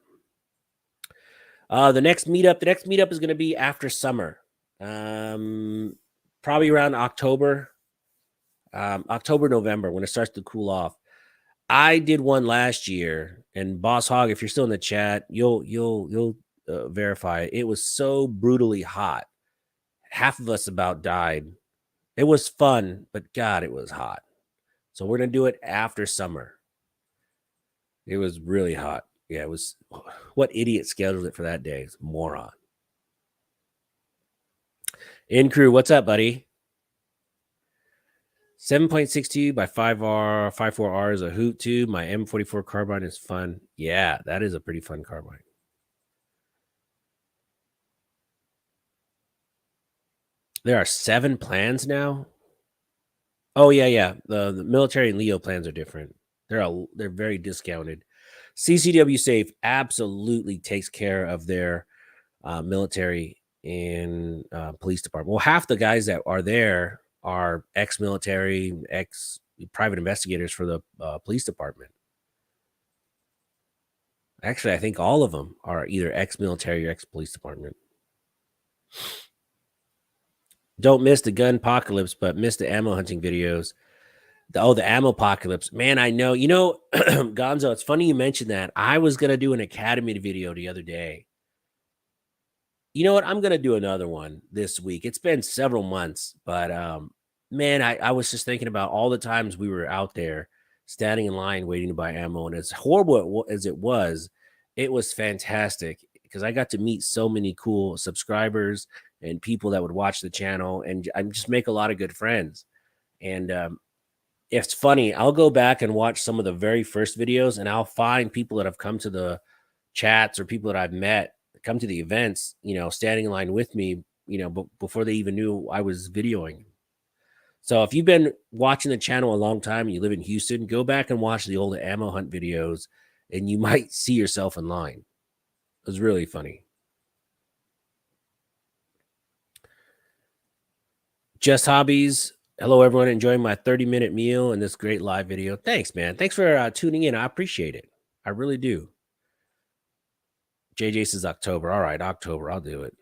The next meetup is going to be after summer. Probably around October, November, when it starts to cool off. I did one last year, and Boss Hog, if you're still in the chat, you'll verify it. It was so brutally hot. Half of us about died. It was fun, but God, it was hot. So we're going to do it after summer. It was really hot. Yeah, it was. What idiot scheduled it for that day? It's a moron. In crew, what's up, buddy? 7.62 by 5R, 54R is a hoot too. My M44 carbine is fun. Yeah, that is a pretty fun carbine. There are 7 plans now. Oh yeah. The military and Leo plans are different. They're very discounted. CCW Safe absolutely takes care of their military and police department. Well, half the guys that are there are ex-military, ex-private investigators for the police department. Actually, I think all of them are either ex-military or ex-police department. Don't miss the gun apocalypse, but miss the ammo hunting videos. The ammo apocalypse. Man, I know. You know, Gonzo, it's funny you mentioned that. I was going to do an Academy video the other day. You know what? I'm gonna do another one this week. It's been several months, but man, I was just thinking about all the times we were out there standing in line waiting to buy ammo, and as horrible as it was fantastic because I got to meet so many cool subscribers and people that would watch the channel, and I just make a lot of good friends. And it's funny. I'll go back and watch some of the very first videos, and I'll find people that have come to the chats or people that I've met come to the events, standing in line with me, before they even knew I was videoing. So if you've been watching the channel a long time and you live in Houston, go back and watch the old ammo hunt videos and you might see yourself in line. It was really funny. Just Hobbies. Hello, everyone. Enjoying my 30-minute meal and this great live video. Thanks, man. Thanks for tuning in. I appreciate it. I really do. JJ says October. All right, October. I'll do it.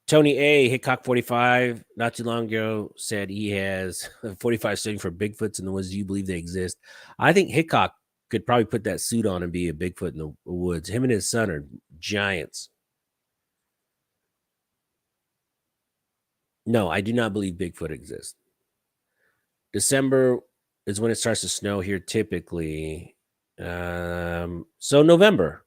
Tony A. Hickok 45 not too long ago said he has 45 studying for Bigfoots in the woods. Do you believe they exist? I think Hickok could probably put that suit on and be a Bigfoot in the woods. Him and his son are giants. No, I do not believe Bigfoot exists. December is when it starts to snow here typically. So November.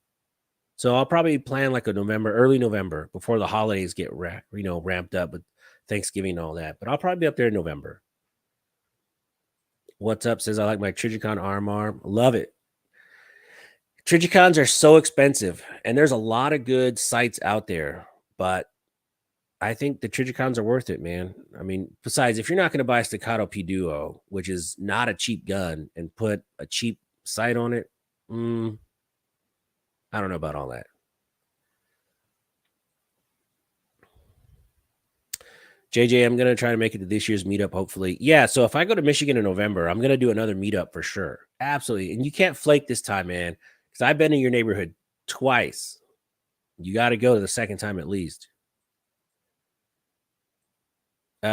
So I'll probably plan like a early November before the holidays get ramped up with Thanksgiving and all that. But I'll probably be up there in November. What's up says I like my Trijicon arm. Love it. Trijicons are so expensive, and there's a lot of good sites out there, but I think the Trijicons are worth it, man. I mean, besides, if you're not going to buy a Staccato P Duo, which is not a cheap gun, and put a cheap sight on it, I don't know about all that. JJ, I'm going to try to make it to this year's meetup, hopefully. Yeah, so if I go to Michigan in November, I'm going to do another meetup for sure. Absolutely. And you can't flake this time, man, because I've been in your neighborhood twice. You got to go the second time at least.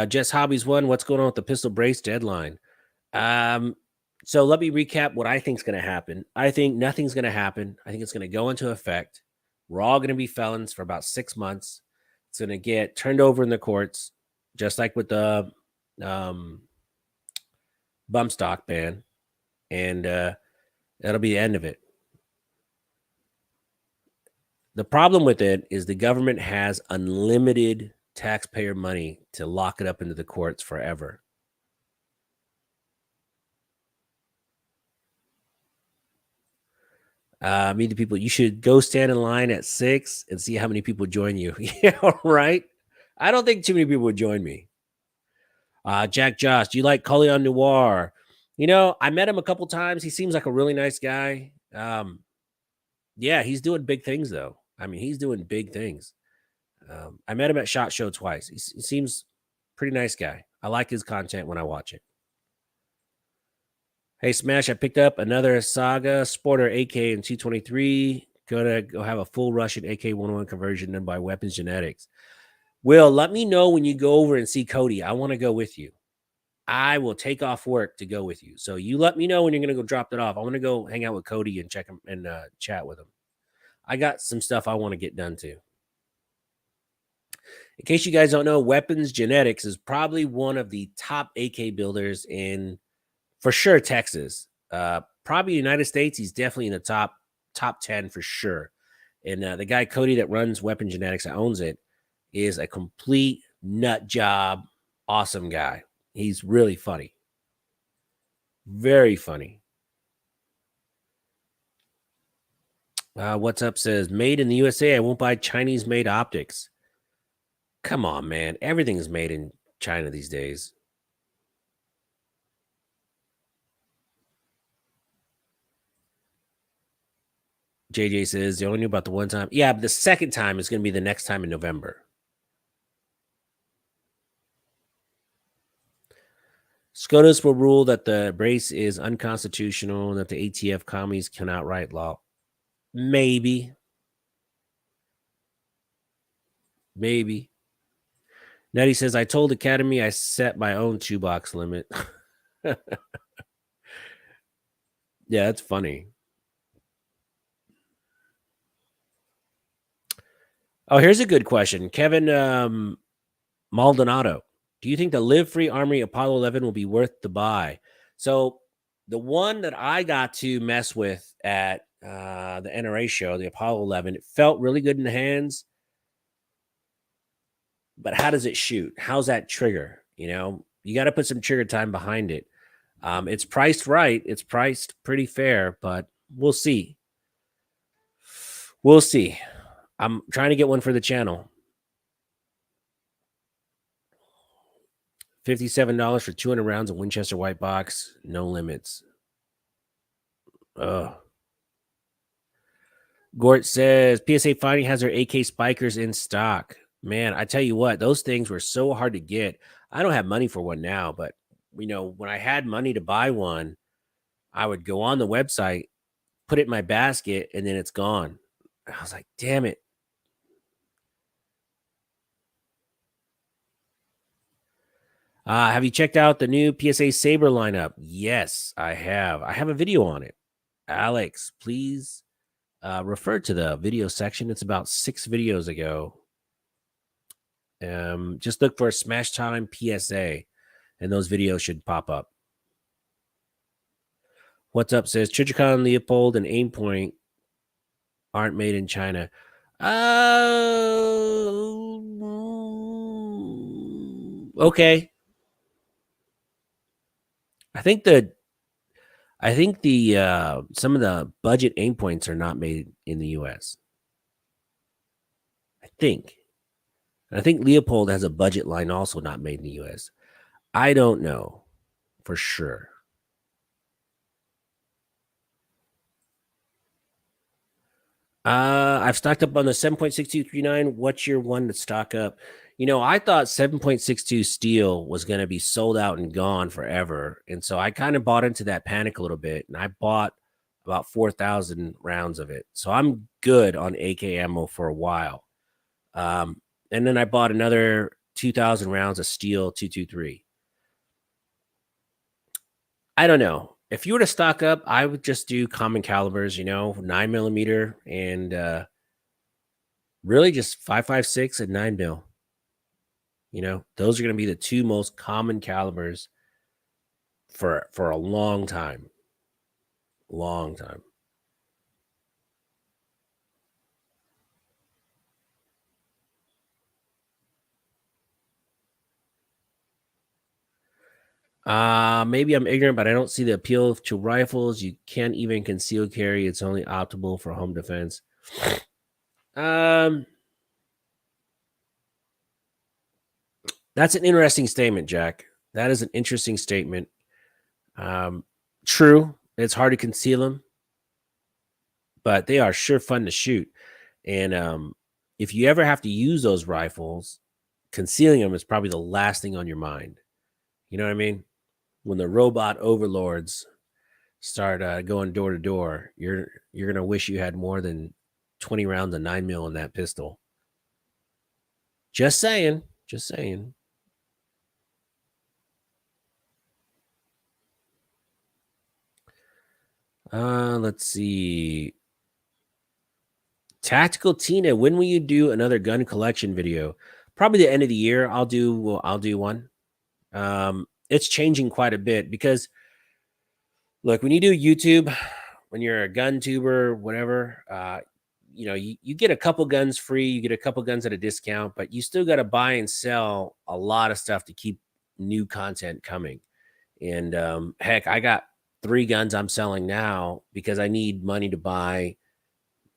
Jess Hobbies 1, what's going on with the pistol brace deadline? So let me recap what I think is going to happen. I think nothing's going to happen. I think it's going to go into effect. We're all going to be felons for about 6 months. It's going to get turned over in the courts, just like with the bump stock ban, and that'll be the end of it. The problem with it is the government has unlimited taxpayer money to lock it up into the courts forever. Meet the people. You should go stand in line at 6 and see how many people join you. Yeah, right. I don't think too many people would join me. Jack Josh, do you like Colion Noir? I met him a couple times. He seems like a really nice guy. Yeah, he's doing big things though. I mean, he's doing big things. I met him at SHOT Show twice. He seems pretty nice guy. I like his content when I watch it. Hey, Smash, I picked up another Saga Sporter AK in 223. Gonna go have a full Russian AK-101 conversion done by Weapons Genetics. Will, let me know when you go over and see Cody. I want to go with you. I will take off work to go with you. So you let me know when you're going to go drop that off. I want to go hang out with Cody and check him and chat with him. I got some stuff I want to get done too. In case you guys don't know, Weapons Genetics is probably one of the top AK builders in, for sure, Texas. Probably United States. He's definitely in the top 10 for sure. And the guy Cody that runs Weapon Genetics, that owns it, is a complete nut job, awesome guy. He's really funny. Very funny. What's up says, made in the USA. I won't buy Chinese-made optics. Come on, man. Everything's made in China these days. JJ says, they only knew about the one time. Yeah, but the second time is going to be the next time in November. SCOTUS will rule that the brace is unconstitutional and that the ATF commies cannot write law. Maybe. Nettie says, I told Academy I set my own shoebox limit. Yeah, that's funny. Oh, here's a good question. Kevin Maldonado. Do you think the Live Free Armory Apollo 11 will be worth the buy? So the one that I got to mess with at the NRA show, the Apollo 11, it felt really good in the hands. But how does it shoot? How's that trigger? You know, you got to put some trigger time behind it. It's priced right. It's priced pretty fair, but we'll see. We'll see. I'm trying to get one for the channel. $57 for 200 rounds of Winchester white box, no limits. Ugh. Gort says PSA Fighting has their AK spikers in stock. Man, I tell you what, those things were so hard to get. I don't have money for one now, but you know, when I had money to buy one, I would go on the website, put it in my basket, and then it's gone. I was like, damn it. Have you checked out the new PSA Saber lineup? Yes, I have. I have a video on it. Alex, please refer to the video section. It's about 6 videos ago. Just look for Smash Time PSA, and those videos should pop up. What's up says Trijicon, Leopold, and Aimpoint aren't made in China. Okay. I think the some of the budget aim points are not made in the US. I think. And I think Leopold has a budget line also not made in the US. I don't know for sure. I've stocked up on the 7.6239. What's your one to stock up? You know, I thought 7.62 steel was going to be sold out and gone forever. And so I kind of bought into that panic a little bit, and I bought about 4,000 rounds of it. So I'm good on AK ammo for a while. And then I bought another 2,000 rounds of steel 223. I don't know. If you were to stock up, I would just do common calibers, you know, 9mm and really just 5.56 and 9mm. You know, those are going to be the 2 most common calibers for a long time. Long time. Maybe I'm ignorant, but I don't see the appeal to rifles. You can't even conceal carry. It's only optimal for home defense. That's an interesting statement, Jack. That is an interesting statement. True, it's hard to conceal them, but they are sure fun to shoot. And if you ever have to use those rifles, concealing them is probably the last thing on your mind. You know what I mean? When the robot overlords start going door to door, you're gonna wish you had more than 20 rounds of 9mm in that pistol. Just saying. Just saying. Let's see. Tactical Tina, when will you do another gun collection video? Probably the end of the year. I'll do one. It's changing quite a bit because look, when you do YouTube, when you're a gun tuber, whatever, you know, you get a couple guns free, you get a couple guns at a discount, but you still got to buy and sell a lot of stuff to keep new content coming. And heck, I got 3 guns I'm selling now because I need money to buy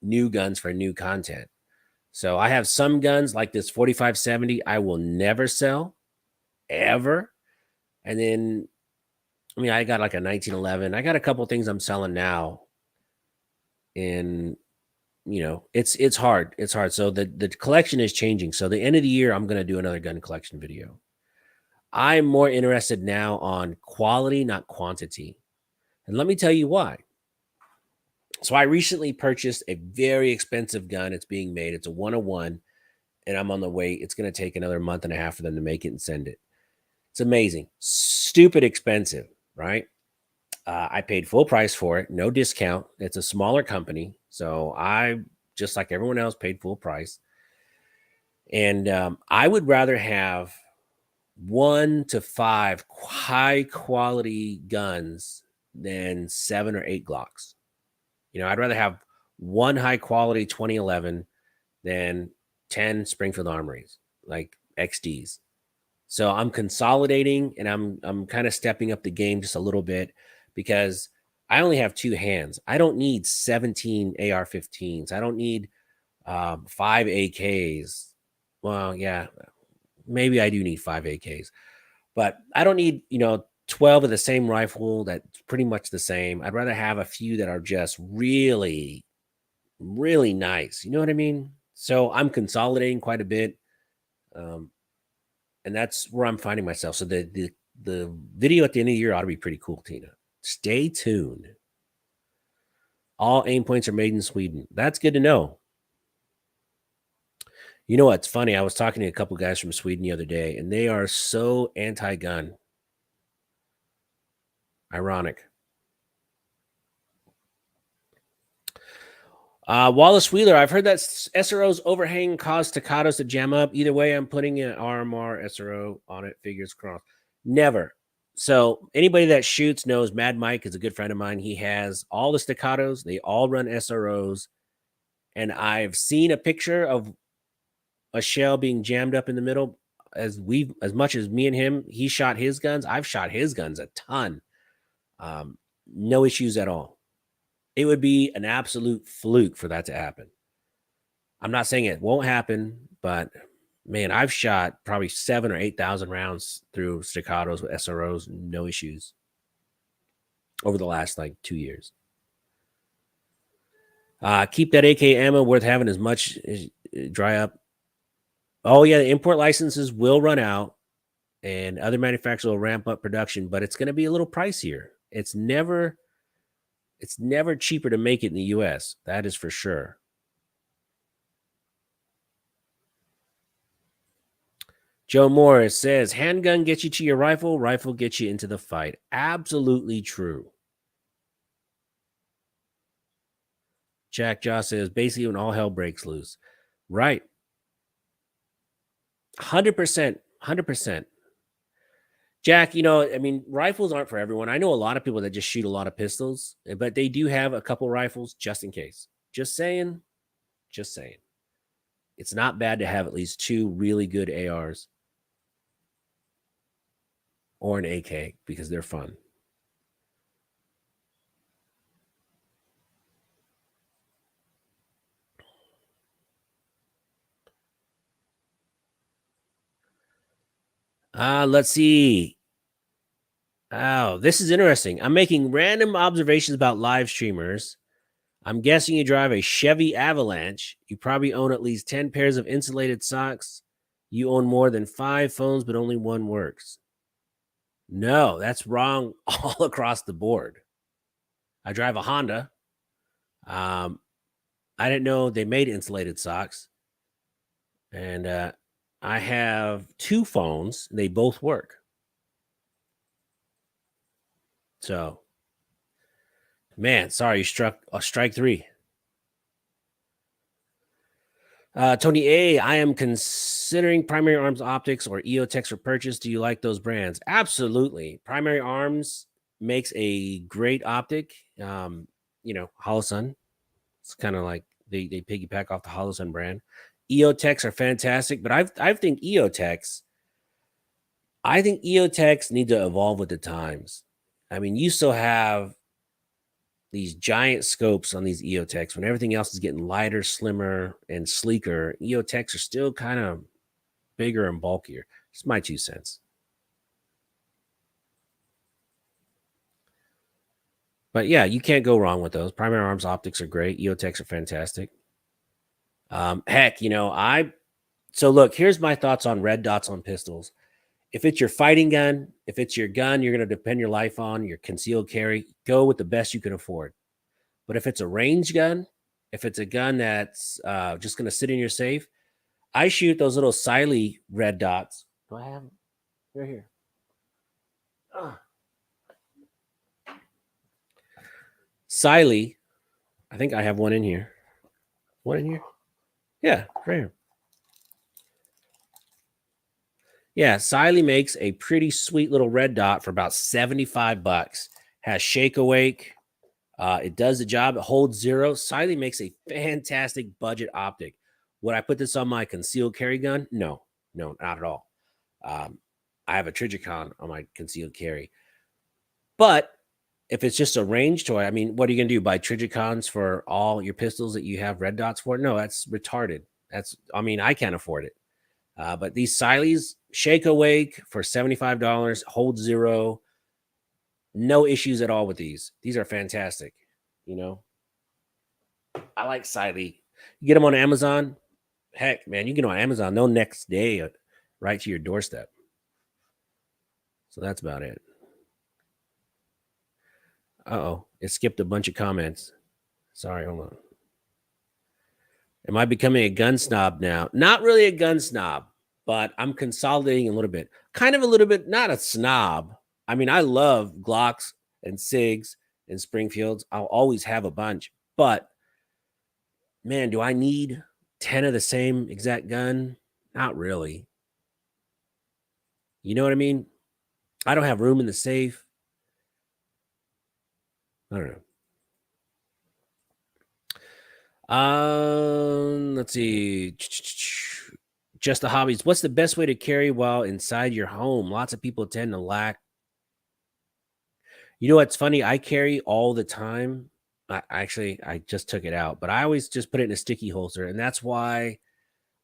new guns for new content. So I have some guns like this 4570 I will never sell ever. And then I mean, I got like a 1911. I got a couple things I'm selling now. And you know, it's hard. It's hard. So the collection is changing. So the end of the year I'm going to do another gun collection video. I'm more interested now on quality, not quantity. And let me tell you why. So I recently purchased a very expensive gun. It's being made. It's a 101, and I'm on the way. It's going to take another month and a half for them to make it and send it. It's amazing. Stupid expensive, right? I paid full price for it, no discount. It's a smaller company, so I, just like everyone else, paid full price. And I would rather have 1 to 5 high quality guns than 7 or 8 Glocks. You know, I'd rather have 1 high quality 2011 than 10 Springfield Armories, like XDs. So I'm consolidating and I'm kind of stepping up the game just a little bit because I only have 2 hands. I don't need 17 AR-15s. I don't need 5 AKs. Well, yeah, maybe I do need 5 AKs, but I don't need, 12 of the same rifle that's pretty much the same. I'd rather have a few that are just really, really nice. You know what I mean? So I'm consolidating quite a bit. Um, and that's where I'm finding myself. So the video at the end of the year ought to be pretty cool, Tina. Stay tuned. All aim points are made in Sweden. That's good to know. You know what's funny? I was talking to a couple guys from Sweden the other day, and they are so anti-gun. Ironic. Wallace Wheeler, I've heard that SRO's overhang caused staccatos to jam up. Either way, I'm putting an RMR SRO on it. Figures crossed. Never. So anybody that shoots knows Mad Mike is a good friend of mine. He has all the staccatos. They all run SROs. And I've seen a picture of a shell being jammed up in the middle. As much as me and him, he shot his guns. I've shot his guns a ton. No issues at all. It would be an absolute fluke for that to happen. I'm not saying it won't happen, but man, I've shot probably 7 or 8,000 rounds through staccatos with SROs, no issues over the last like 2 years. Keep that AK ammo worth having as much as dry up. Oh yeah, the import licenses will run out and other manufacturers will ramp up production, but it's going to be a little pricier. It's never cheaper to make it in the US. That is for sure. Joe Morris says, handgun gets you to your rifle, rifle gets you into the fight. Absolutely true. Jack Joss says, basically when all hell breaks loose. Right. 100%. 100%. Jack, I mean, rifles aren't for everyone. I know a lot of people that just shoot a lot of pistols, but they do have a couple rifles just in case. Just saying. Just saying. It's not bad to have at least 2 really good ARs or an AK because they're fun. Let's see. Oh, this is interesting. I'm making random observations about live streamers. I'm guessing you drive a Chevy Avalanche. You probably own at least 10 pairs of insulated socks. You own more than 5 phones, but only one works. No, that's wrong all across the board. I drive a Honda. I didn't know they made insulated socks. And I have 2 phones. They both work. So, man, sorry, you struck a strike 3. Tony A, I am considering Primary Arms Optics or EOTech for purchase. Do you like those brands? Absolutely. Primary Arms makes a great optic. Holosun. It's kind of like they piggyback off the Holosun brand. EOTechs are fantastic, but I think EOTechs need to evolve with the times. I mean, you still have these giant scopes on these EOTechs when everything else is getting lighter, slimmer, and sleeker. EOTechs are still kind of bigger and bulkier. It's my 2 cents. But yeah, you can't go wrong with those. Primary Arms optics are great. EOTechs are fantastic. Heck, so look, here's my thoughts on red dots on pistols. If it's your fighting gun, if it's your gun you're going to depend your life on, your concealed carry, go with the best you can afford. But if it's a range gun, if it's a gun that's just going to sit in your safe, I shoot those little Siley red dots. Do I have them? They're here. Siley, I think I have one in here. One in here? Yeah, right here. Yeah, Siley makes a pretty sweet little red dot for about 75 bucks. Has shake awake. It does the job. It holds zero. Siley makes a fantastic budget optic. Would I put this on my concealed carry gun? No, no, not at all. I have a Trijicon on my concealed carry. But if it's just a range toy, I mean, what are you going to do? Buy Trijicons for all your pistols that you have red dots for? No, that's retarded. I can't afford it. But these Sileys, shake awake for $75, hold zero. No issues at all with these. These are fantastic. You know, I like Siley. You get them on Amazon. Heck, man, you get them on Amazon. No next day, right to your doorstep. So that's about it. Uh-oh, it skipped a bunch of comments. Sorry, hold on. Am I becoming a gun snob now? Not really a gun snob, but I'm consolidating a little bit. Kind of a little bit, not a snob. I mean, I love Glocks and SIGs and Springfields. I'll always have a bunch, but man, do I need 10 of the same exact gun? Not really. You know what I mean? I don't have room in the safe. I don't know. Let's see. Just the hobbies. What's the best way to carry while inside your home? Lots of people tend to lack. You know what's funny? I carry all the time. I just took it out, but I always just put it in a sticky holster, and that's why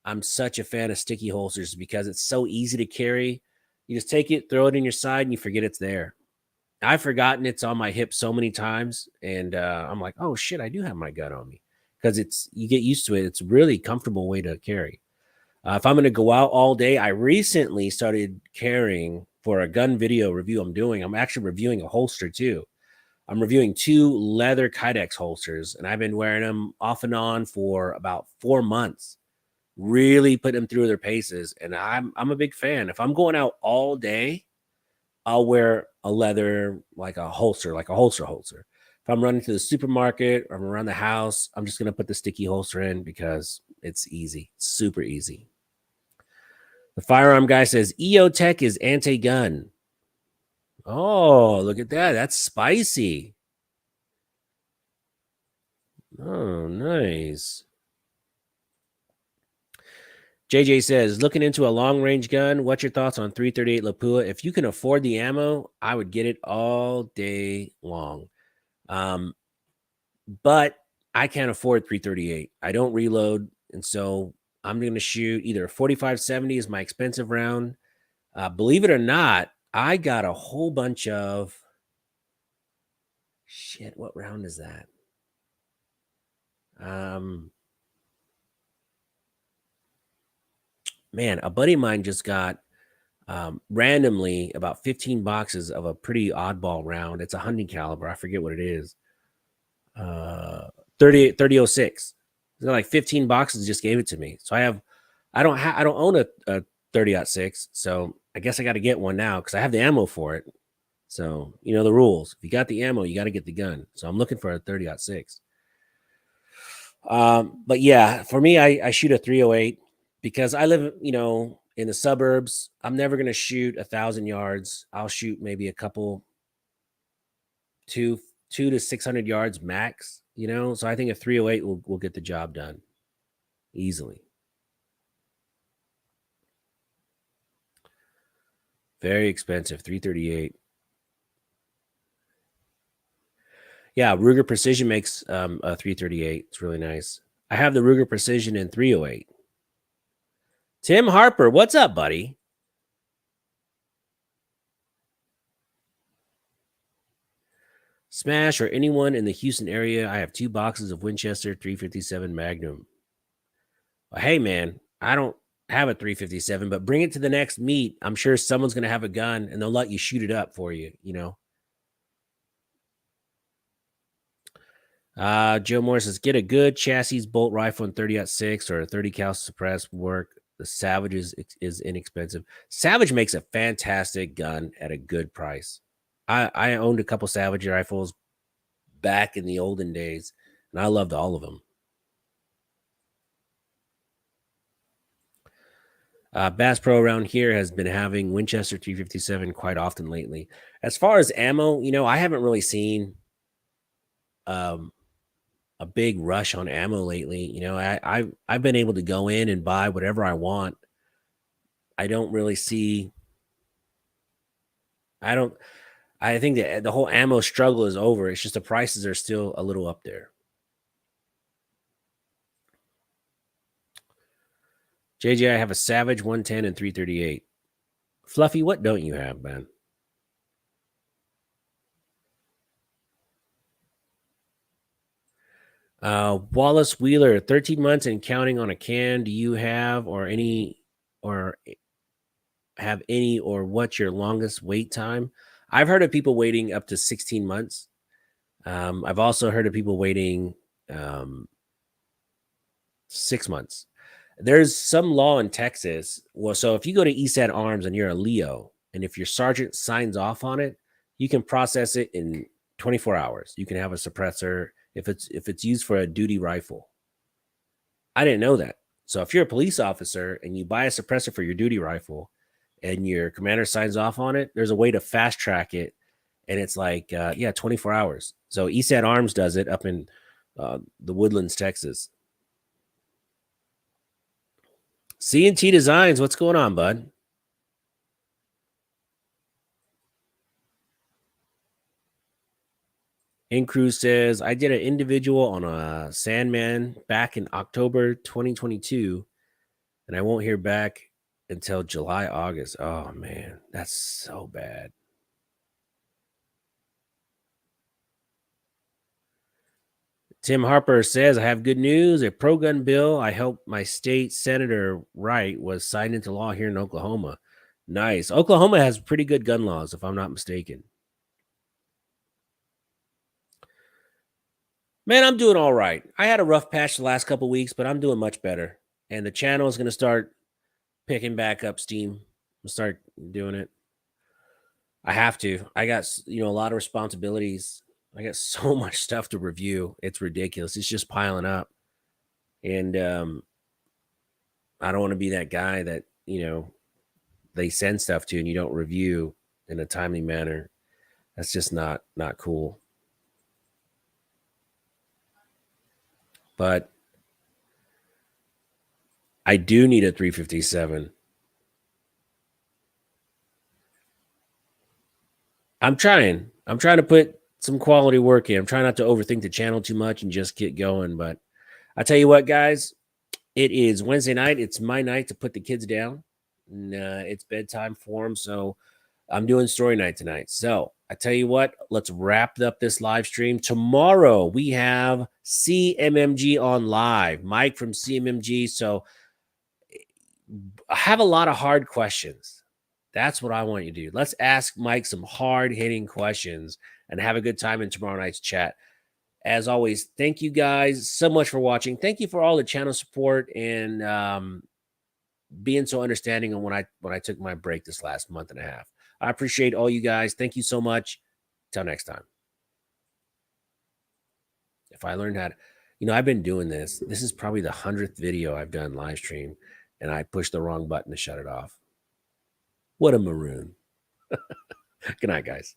I'm such a fan of sticky holsters, because it's so easy to carry. You just take it, throw it in your side, and you forget it's there. I've forgotten it's on my hip so many times, and I'm like, oh shit, I do have my gun on me, because you get used to it. It's a really comfortable way to carry. If I'm going to go out all day, I recently started carrying for a gun video review I'm doing. I'm actually reviewing a holster too. I'm reviewing 2 leather Kydex holsters, and I've been wearing them off and on for about 4 months. Really put them through their paces, and I'm a big fan. If I'm going out all day, I'll wear a leather, like a holster holster. If I'm running to the supermarket or I'm around the house, I'm just going to put the sticky holster in because it's easy. It's super easy. The firearm guy says EOTech is anti-gun. Oh, look at that. That's spicy. Oh, nice. JJ says, looking into a long-range gun, what's your thoughts on 338 Lapua? If you can afford the ammo, I would get it all day long. But I can't afford 338. I don't reload, and so I'm going to shoot either a 45-70 is my expensive round. Believe it or not, I got a whole bunch of shit. What round is that? Man, a buddy of mine just got randomly about 15 boxes of a pretty oddball round. It's a hunting caliber. I forget what it is. 3006. It's got like 15 boxes. Just gave it to me. So I don't own a 30-06. So I guess I got to get one now because I have the ammo for it. So you know the rules. If you got the ammo, you got to get the gun. So I'm looking for a 30-06. But yeah, for me, I shoot a 308 because I live, in the suburbs. I'm never going to shoot 1,000 yards. I'll shoot maybe a couple, two to 600 yards max, So I think a 308 will get the job done easily. Very expensive, 338. Yeah, Ruger Precision makes a 338. It's really nice. I have the Ruger Precision in 308. Tim Harper, what's up, buddy? Smash or anyone in the Houston area, I have 2 boxes of Winchester 357 Magnum. Well, hey, man, I don't have a 357, but bring it to the next meet. I'm sure someone's going to have a gun, and they'll let you shoot it up for you, Joe Morris says, get a good chassis bolt rifle in 30-06 or a 30 cal suppressed work. The Savage is inexpensive. Savage makes a fantastic gun at a good price. I owned a couple Savage rifles back in the olden days, and I loved all of them. Bass Pro around here has been having Winchester 357 quite often lately. As far as ammo, I haven't really seen um, a big rush on ammo lately. I've been able to go in and buy whatever I want. I don't really see. I don't. I think that the whole ammo struggle is over. It's just the prices are still a little up there. JJ, I have a Savage 110 and 338. Fluffy, what don't you have, man? Wallace Wheeler, 13 months and counting on a can. Do you have or what's your longest wait time? I've heard of people waiting up to 16 months. I've also heard of people waiting 6 months. There's some law in Texas. Well, so if you go to ESAT Arms and you're a Leo, and if your sergeant signs off on it, you can process it in 24 hours. You can have a suppressor if it's used for a duty rifle. I didn't know that. So if you're a police officer and you buy a suppressor for your duty rifle and your commander signs off on it, there's a way to fast track it. And it's like, 24 hours. So ESAT Arms does it up in the Woodlands, Texas. C&T Designs, what's going on, bud? Increw says, I did an individual on a Sandman back in October 2022, and I won't hear back until July, August. Oh, man, that's so bad. Tim Harper says, I have good news. A pro-gun bill I helped my state senator write was signed into law here in Oklahoma. Nice. Oklahoma has pretty good gun laws, if I'm not mistaken. Man, I'm doing all right. I had a rough patch the last couple weeks, but I'm doing much better. And the channel is going to start picking back up steam. I'll start doing it. I have to. I got, a lot of responsibilities. I got so much stuff to review. It's ridiculous. It's just piling up. And I don't want to be that guy that, they send stuff to and you don't review in a timely manner. That's just not cool. But I do need a 357. I'm trying to put some quality work in. I'm trying not to overthink the channel too much and just get going. But I tell you what, guys, it is Wednesday night. It's my night to put the kids down. And, it's bedtime for them. So I'm doing story night tonight. So I tell you what, let's wrap up this live stream. Tomorrow we have CMMG on live, Mike from CMMG. So I have a lot of hard questions. That's what I want you to do. Let's ask Mike some hard hitting questions and have a good time in tomorrow night's chat. As always, thank you guys so much for watching. Thank you for all the channel support and being so understanding on when I took my break this last month and a half. I appreciate all you guys. Thank you so much. Till next time. If I learned how to, I've been doing this. This is probably the 100th video I've done live stream, and I pushed the wrong button to shut it off. What a maroon. Good night, guys.